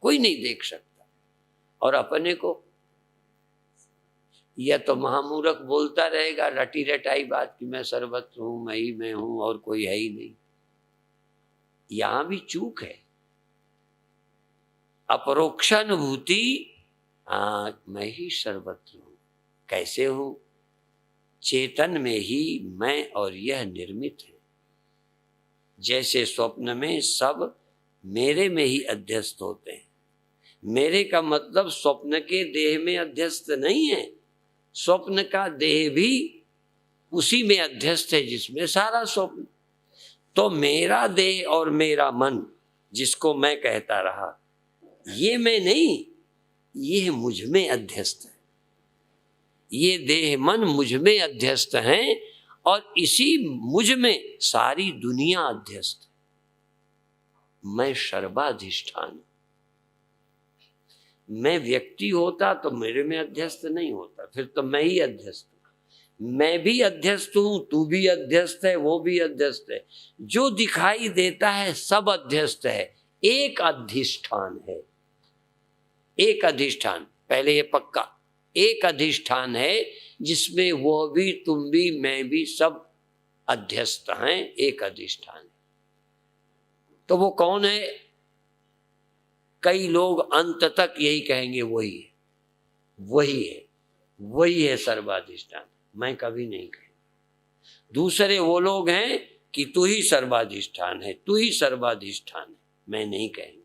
कोई नहीं देख सकता। और अपने को या तो महामूर्ख बोलता रहेगा रटी रटाई बात कि मैं सर्वत्र हूं, मैं ही मैं हूं और कोई है ही नहीं। यहां भी चूक है। अपरोक्षानुभूति, मैं ही सर्वत्र हूं। कैसे हूं? चेतन में ही मैं और यह निर्मित है। जैसे स्वप्न में सब मेरे में ही अध्यस्त होते हैं। मेरे का मतलब स्वप्न के देह में अध्यस्त नहीं है, स्वप्न का देह भी उसी में अध्यस्त है जिसमें सारा स्वप्न। तो मेरा देह और मेरा मन, जिसको मैं कहता रहा, ये मैं नहीं, ये मुझ में अध्यस्त है। ये देह मन मुझ में अध्यस्त हैं और इसी मुझ में सारी दुनिया अध्यस्त है। मैं सर्वाधिष्ठान। मैं व्यक्ति होता तो मेरे में अध्यस्त नहीं होता, फिर तो मैं ही अध्यस्त हूं। मैं भी अध्यस्त हूं, तू भी अध्यस्त है, वो भी अध्यस्त है। जो दिखाई देता है सब अध्यस्त है। एक अधिष्ठान है, एक अधिष्ठान, पहले ये पक्का, एक अधिष्ठान है जिसमें वो भी, तुम भी, मैं भी सब अध्यस्त हैं। एक अधिष्ठान है। तो वो कौन है? कई लोग अंत तक यही कहेंगे वही है, वही है, वही है सर्वाधिष्ठान। मैं कभी नहीं कहूंगा। दूसरे वो लोग हैं कि तू ही सर्वाधिष्ठान है, तू ही सर्वाधिष्ठान है, मैं नहीं कहेंगे।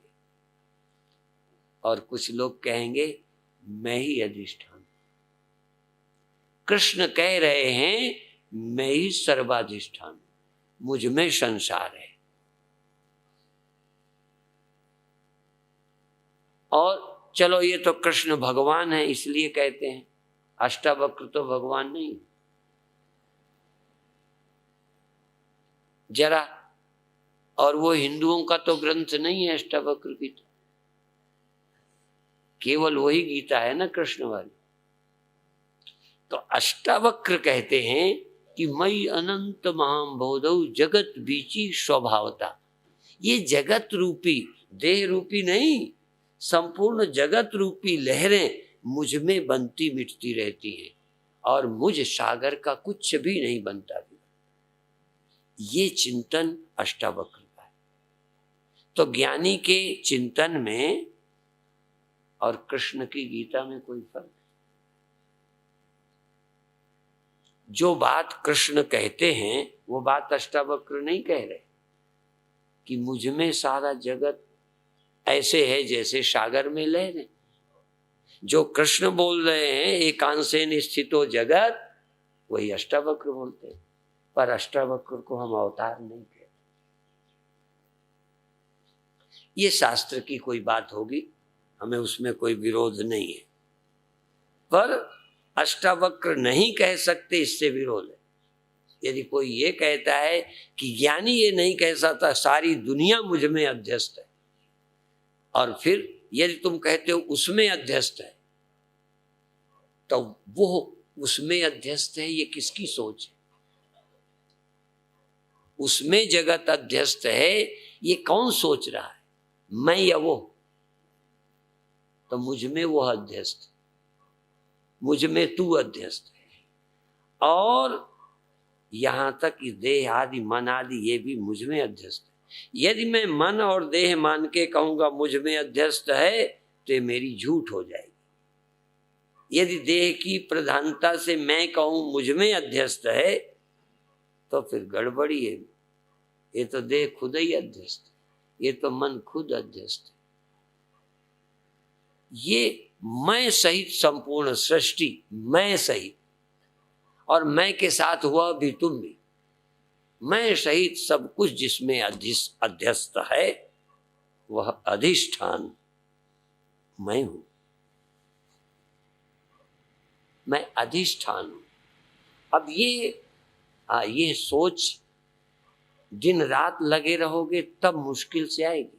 और कुछ लोग कहेंगे मैं ही अधिष्ठान। कृष्ण कह रहे हैं मैं ही सर्वाधिष्ठान, मुझ में संसार है। और चलो ये तो कृष्ण भगवान है इसलिए कहते हैं, अष्टावक्र तो भगवान नहीं। जरा, और वो हिंदुओं का तो ग्रंथ नहीं है अष्टावक्र गीता, केवल वही गीता है ना कृष्ण वाली। तो अष्टावक्र कहते हैं कि मई अनंत महाम बोधौ जगत बीची स्वभावता। ये जगत रूपी, देह रूपी नहीं, संपूर्ण जगत रूपी लहरें मुझ में बनती मिटती रहती हैं और मुझ सागर का कुछ भी नहीं बनता भी। ये चिंतन अष्टावक्र का है। तो ज्ञानी के चिंतन में और कृष्ण की गीता में कोई फर्क नहीं। जो बात कृष्ण कहते हैं वो बात अष्टावक्र नहीं कह रहे कि मुझ में सारा जगत ऐसे है जैसे सागर में लहरें। जो कृष्ण बोल रहे हैं एकांशेन स्थितो जगत, वही अष्टावक्र बोलते हैं। पर अष्टावक्र को हम अवतार नहीं कहते। ये शास्त्र की कोई बात होगी, हमें उसमें कोई विरोध नहीं है, पर अष्टावक्र नहीं कह सकते इससे विरोध है। यदि कोई ये कहता है कि ज्ञानी ये नहीं कह सकता सारी दुनिया मुझ में अध्यस्त है, और फिर यदि तुम कहते हो उसमें अध्यस्त है, तो वो उसमें अध्यस्त है, ये किसकी सोच है? उसमें जगत अध्यस्त है, ये कौन सोच रहा है, मैं या वो? तो मुझ में वो अध्यस्त, मुझ में तू अध्यस्त है, और यहां तक कि देह आदि मन आदि ये भी मुझ में अध्यस्त है। यदि मैं मन और देह मान के कहूंगा मुझ में अध्यस्त है, तो ये मेरी झूठ हो जाएगी। यदि देह की प्रधानता से मैं कहूं मुझ में अध्यस्त है, तो फिर गड़बड़ी है। ये तो देह खुद ही अध्यस्त है, ये तो मन खुद अध्यस्त है। ये मैं सहित संपूर्ण सृष्टि, मैं सहित, और मैं के साथ हुआ भी तुम भी, मैं सहित सब कुछ जिसमें अध्यस्त है, वह अधिष्ठान मैं हूं। मैं अधिष्ठान हूं। अब ये सोच दिन रात लगे रहोगे तब मुश्किल से आएगी।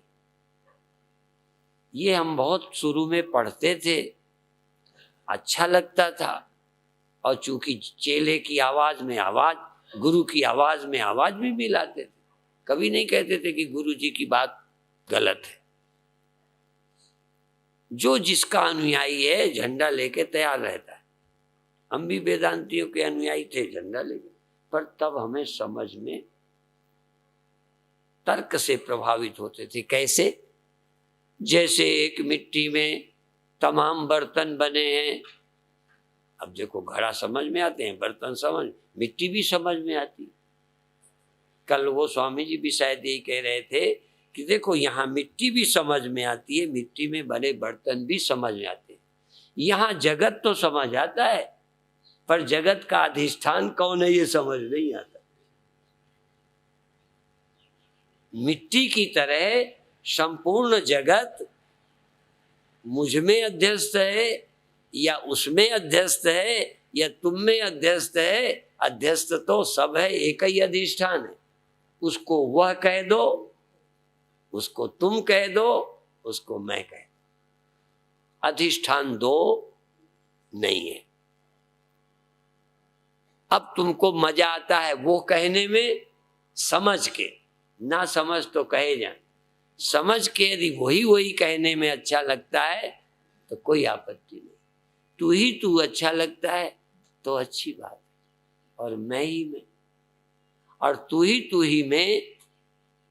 ये हम बहुत शुरू में पढ़ते थे, अच्छा लगता था, और चूंकि चेले की आवाज में आवाज, गुरु की आवाज में आवाज भी मिलाते थे। कभी नहीं कहते थे कि गुरु जी की बात गलत है। जो जिसका अनुयायी है झंडा लेके तैयार रहता है। हम भी वेदांतियों के अनुयायी थे झंडा लेके, पर तब हमें समझ में तर्क से प्रभावित होते थे। कैसे? जैसे एक मिट्टी में तमाम बर्तन बने हैं। अब देखो, घड़ा समझ में आते हैं, बर्तन समझ, मिट्टी भी समझ में आती। कल वो स्वामी जी भी शायद यही कह रहे थे कि देखो यहाँ मिट्टी भी समझ में आती है, मिट्टी में बने बर्तन भी समझ में आते हैं। यहाँ जगत तो समझ आता है, पर जगत का अधिष्ठान कौन है ये समझ नहीं आता। मिट्टी की तरह संपूर्ण जगत मुझ में अध्यस्त है, या उसमें अध्यस्त है, या तुम में अध्यस्त है। अध्यस्त तो सब है, एक ही अधिष्ठान है। उसको वह कह दो, उसको तुम कह दो, उसको मैं कह दो। अधिष्ठान दो नहीं है। अब तुमको मजा आता है वो कहने में, समझ के, ना समझ तो कहे जाए। समझ के यदि वही कहने में अच्छा लगता है तो कोई आपत्ति नहीं। तू अच्छा लगता है तो अच्छी बात है, और मैं ही में, और तू ही में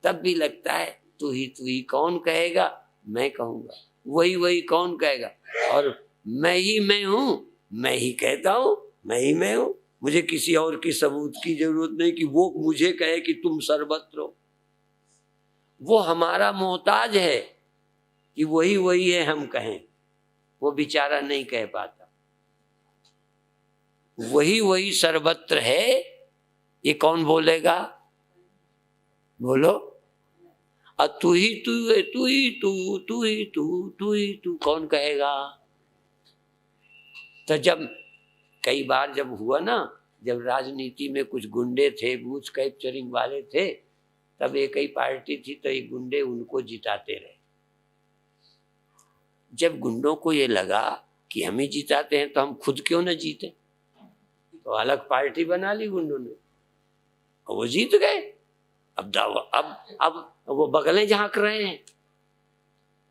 तब भी लगता है तू ही कौन कहेगा, मैं कहूंगा। वही कौन कहेगा, और मैं हूं, मैं ही कहता हूं, मैं ही मैं हूं। मुझे किसी और की सबूत की जरूरत नहीं कि वो मुझे कहे कि तुम सर्वत्र हो। वो हमारा मोहताज है कि वही है हम कहें, वो बेचारा नहीं कह पाता। वही सर्वत्र है, ये कौन बोलेगा? बोलो। और तू ही तू कौन कहेगा? तो जब कई बार जब हुआ ना, जब राजनीति में कुछ गुंडे थे, बूथ कैप्चरिंग वाले थे, तब एक ही पार्टी थी, तो ये गुंडे उनको जिताते रहे। जब गुंडों को ये लगा कि हम ही जिताते हैं तो हम खुद क्यों न जीते, तो अलग पार्टी बना ली गुंडों ने, और वो जीत गए। अब वो बगलें झांक रहे हैं।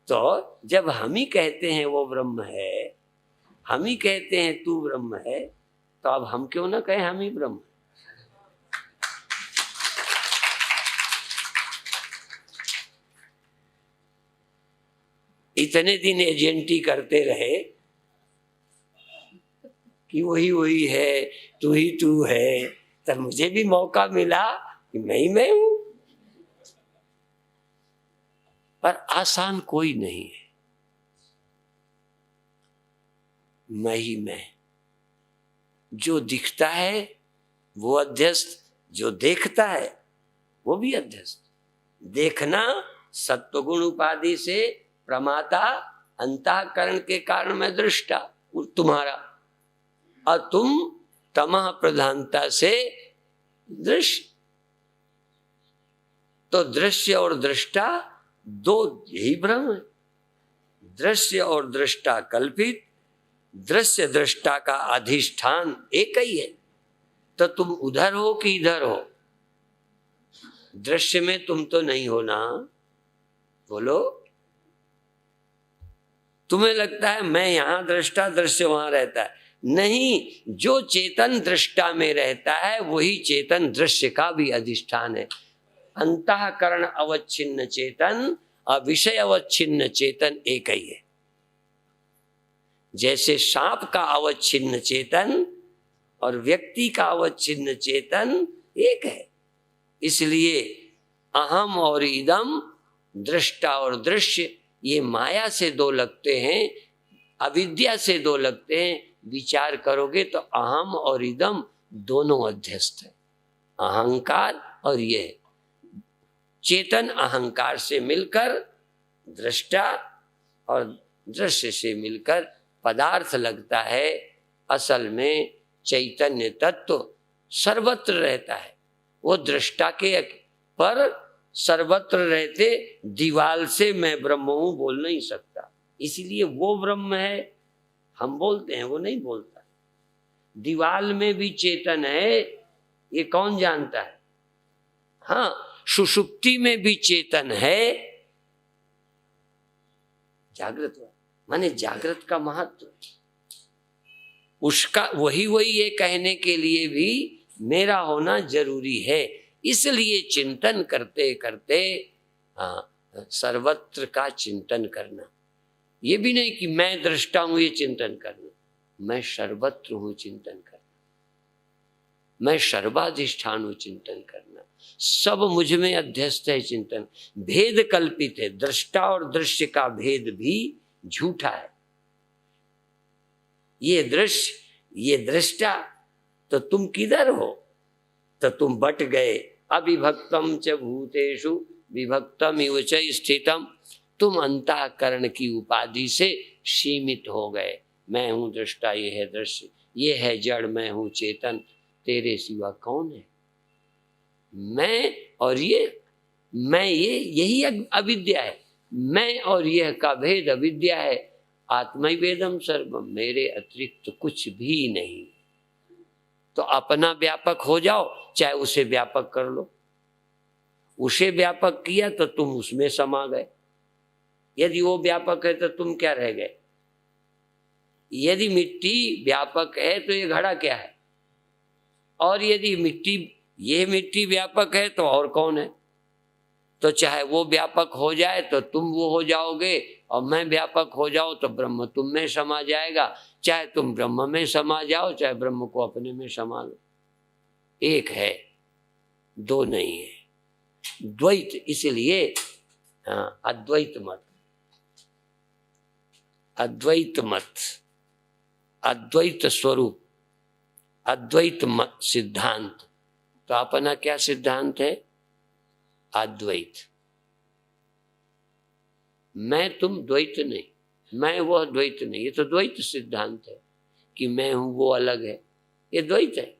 तो जब हम ही कहते हैं वो ब्रह्म है, हम ही कहते हैं तू ब्रह्म है, तो अब हम क्यों ना कहें हम ही ब्रह्म। इतने दिन एजेंटी करते रहे कि वही है, तू है, तब मुझे भी मौका मिला कि मैं हूं। पर आसान कोई नहीं है। मैं ही मैं। जो दिखता है वो अध्यस्त, जो देखता है वो भी अध्यस्त। देखना सत्वगुण उपाधि से प्रमाता, अंतःकरण के कारण में दृष्टा तुम्हारा, और तुम तमः प्रधानता से दृश्य। तो दृश्य और दृष्टा दो ही ब्रह्म है। दृश्य और दृष्टा कल्पित, दृश्य दृष्टा का अधिष्ठान एक ही है। तो तुम उधर हो कि इधर हो? दृश्य में तुम तो नहीं हो ना, बोलो। तुम्हें लगता है मैं यहां दृष्टा, दृश्य वहां रहता है। नहीं, जो चेतन दृष्टा में रहता है वही चेतन दृश्य का भी अधिष्ठान है। अंतःकरण अवच्छिन्न चेतन और विषय अवच्छिन्न चेतन एक ही है। जैसे सांप का अवच्छिन्न चेतन और व्यक्ति का अवच्छिन्न चेतन एक है। इसलिए अहम और इदम, दृष्टा और दृश्य, ये माया से दो लगते हैं, अविद्या से दो लगते हैं। विचार करोगे तो अहम और इदम दोनों अध्यस्त है। अहंकार और ये चेतन अहंकार से मिलकर दृष्टा और दृश्य से मिलकर पदार्थ लगता है। असल में चैतन्य तत्व सर्वत्र रहता है। वो दृष्टा के पर सर्वत्र रहते दीवाल से मैं ब्रह्म हूं बोल नहीं सकता। इसलिए वो ब्रह्म है हम बोलते हैं, वो नहीं बोलता। दीवाल में भी चेतन है, ये कौन जानता है? हाँ, सुषुप्ति में भी चेतन है। जागृत माने जागृत का महत्व, उसका वही ये कहने के लिए भी मेरा होना जरूरी है। इसलिए चिंतन करते करते सर्वत्र का चिंतन करना, ये भी नहीं कि मैं दृष्टा हूं ये चिंतन करना, मैं सर्वत्र हूं चिंतन करना, मैं सर्वाधिष्ठान हूं चिंतन करना, सब मुझ में अध्यस्त है चिंतन। भेद कल्पित है, दृष्टा और दृश्य का भेद भी झूठा है। ये दृश्य ये दृष्टा, तो तुम किधर हो? तो तुम बट गए। अविभक्तम च भूतेषु विभक्तम इव च स्थितम, तुम अंतःकरण की उपाधि से सीमित हो गए। मैं हूं दृष्टा, ये है दृश्य, ये है जड़, मैं हूं चेतन, तेरे सिवा कौन है? मैं और ये, मैं ये, यही अविद्या है। मैं और यह का भेद अविद्या है। आत्मैवेदम सर्वम, मेरे अतिरिक्त कुछ भी नहीं। तो अपना व्यापक हो जाओ, चाहे उसे व्यापक कर लो। उसे व्यापक किया तो तुम उसमें समा गए। यदि वो व्यापक है तो तुम क्या रह गए? यदि मिट्टी व्यापक है तो ये घड़ा क्या है? और यदि ये मिट्टी व्यापक है तो और कौन है? तो चाहे वो व्यापक हो जाए तो तुम वो हो जाओगे, और मैं व्यापक हो जाओ तो ब्रह्म तुम में समा जाएगा। चाहे तुम ब्रह्म में समा जाओ, चाहे ब्रह्म को अपने में समा लो। एक है, दो नहीं है, द्वैत। इसलिए अद्वैत मत, अद्वैत मत, अद्वैत स्वरूप, अद्वैत मत सिद्धांत। तो अपना क्या सिद्धांत है? अद्वैत। मैं तुम द्वैत नहीं, मैं वह द्वैत नहीं। ये तो द्वैत सिद्धांत है कि मैं हूं वो अलग है, ये द्वैत है।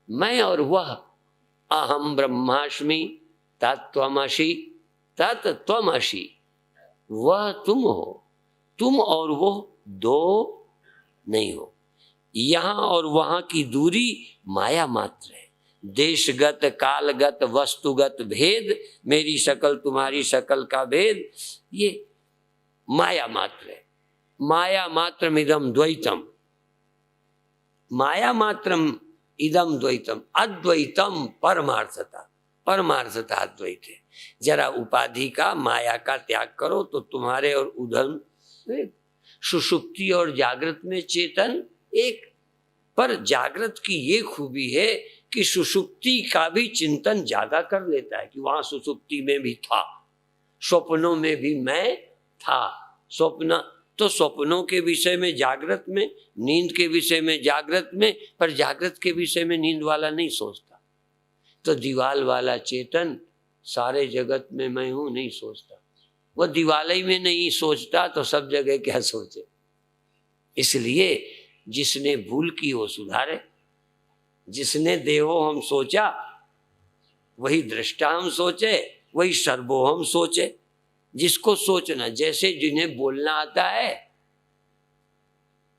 मैं और वह, अहम ब्रह्मास्मि तत्त्वमसि तत्त्वमसि, वह तुम हो। तुम और वो दो नहीं हो। यहां और वहां की दूरी माया मात्र है। देशगत कालगत वस्तुगत भेद, मेरी शकल तुम्हारी शकल का भेद, ये माया मात्र है। माया मात्रम इदम द्वैतम, माया मात्रम इदम द्वैतम, अद्वैतम परमार्थता। परमार्थता अद्वैत है। जरा उपाधि का, माया का त्याग करो तो तुम्हारे और उधम, सुषुप्ति और जागृत में चेतन एक। पर जागृत की ये खूबी है कि सुषुप्ति का भी चिंतन ज्यादा कर लेता है कि वहां सुषुप्ति में भी था, स्वप्नों में भी मैं था। स्वप्न तो स्वप्नों के विषय में जागृत में, नींद के विषय में जागृत में, पर जागृत के विषय में नींद वाला नहीं सोचता। तो दीवाल वाला चेतन सारे जगत में मैं हूं नहीं सोचता। वो दिवाली में नहीं सोचता तो सब जगह क्या सोचे? इसलिए जिसने भूल की वो सुधारे। जिसने देहो हम सोचा वही दृष्टा हम सोचे, वही सर्वोहम सोचे। जिसको सोचना, जैसे जिन्हें बोलना आता है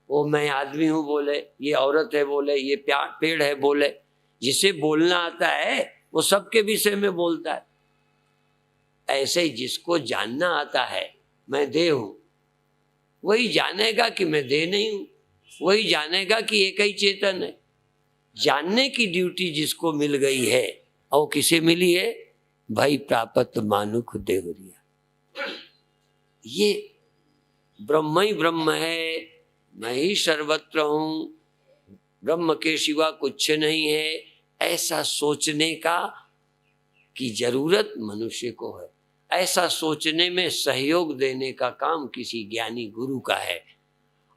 वो मैं आदमी हूं बोले, ये औरत है बोले, ये पेड़ है बोले। जिसे बोलना आता है वो सबके विषय में बोलता है। ऐसे ही जिसको जानना आता है मैं देह हूं, वही जानेगा कि मैं देह नहीं हूं, वही जानेगा कि एक ही चेतन है। जानने की ड्यूटी जिसको मिल गई है, और किसे मिली है? भाई प्रापत मानुख देवरिया। ये ब्रह्म ही ब्रह्म है, मैं ही सर्वत्र हूं, ब्रह्म के सिवा कुछ नहीं है, ऐसा सोचने का की जरूरत मनुष्य को है। ऐसा सोचने में सहयोग देने का काम किसी ज्ञानी गुरु का है।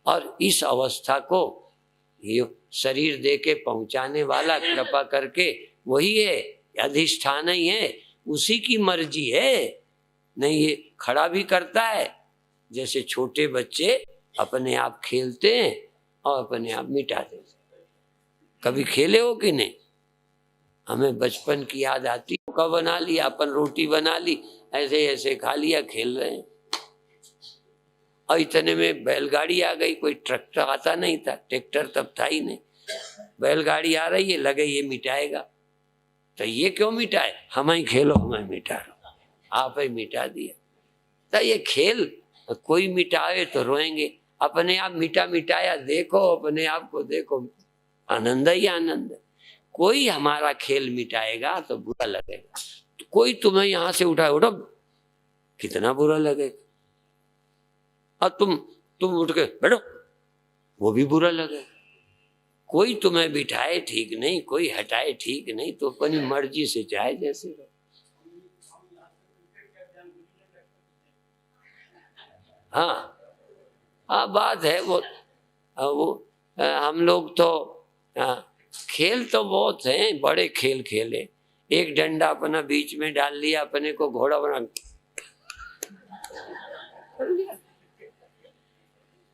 और इस अवस्था को ये शरीर दे के पहुंचाने वाला कृपा करके वही है, अधिष्ठान ही है, उसी की मर्जी है। नहीं, ये खड़ा भी करता है, जैसे छोटे बच्चे अपने आप खेलते हैं और अपने आप मिटा देते। कभी खेले हो कि नहीं? हमें बचपन की याद आती, कब बना लिया अपन, रोटी बना ली, ऐसे ऐसे खा लिया, खेल रहे हैं। और इतने में बैलगाड़ी आ गई, कोई ट्रैक्टर आता नहीं था, ट्रैक्टर तब था ही नहीं, बैलगाड़ी आ रही है, लगे ये मिटाएगा। तो ये क्यों मिटाए? हम ही खेलो, हमें मिटा लो, आप ही मिटा दिया। तो ये खेल कोई मिटाए तो रोएंगे, अपने आप मिटाया देखो, अपने आप को देखो, आनंद ही आनंद है। कोई हमारा खेल मिटाएगा तो बुरा लगेगा, तो कोई तुम्हें यहां से उठाए, उठो, कितना बुरा लगेगा। और तुम उठ के बैठो, वो भी बुरा लगेगा। कोई तुम्हें बिठाए ठीक नहीं, कोई हटाए ठीक नहीं, तो अपनी मर्जी से चाहे जैसे रहो। हाँ, बात है वो हम लोग तो खेल तो बहुत हैं, बड़े खेल खेले। एक डंडा अपना बीच में डाल लिया, अपने को घोड़ा बना,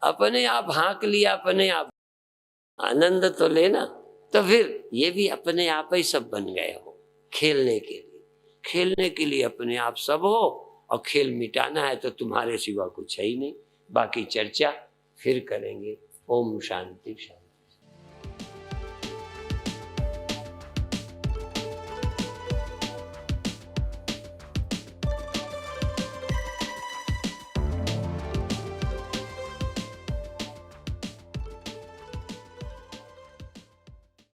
अपने आप हाँक लिया, अपने आप आनंद तो लेना। तो फिर ये भी अपने आप ही सब बन गए हो खेलने के लिए। खेलने के लिए अपने आप सब हो, और खेल मिटाना है तो तुम्हारे सिवा कुछ है ही नहीं। बाकी चर्चा फिर करेंगे। ओम शांति शांति।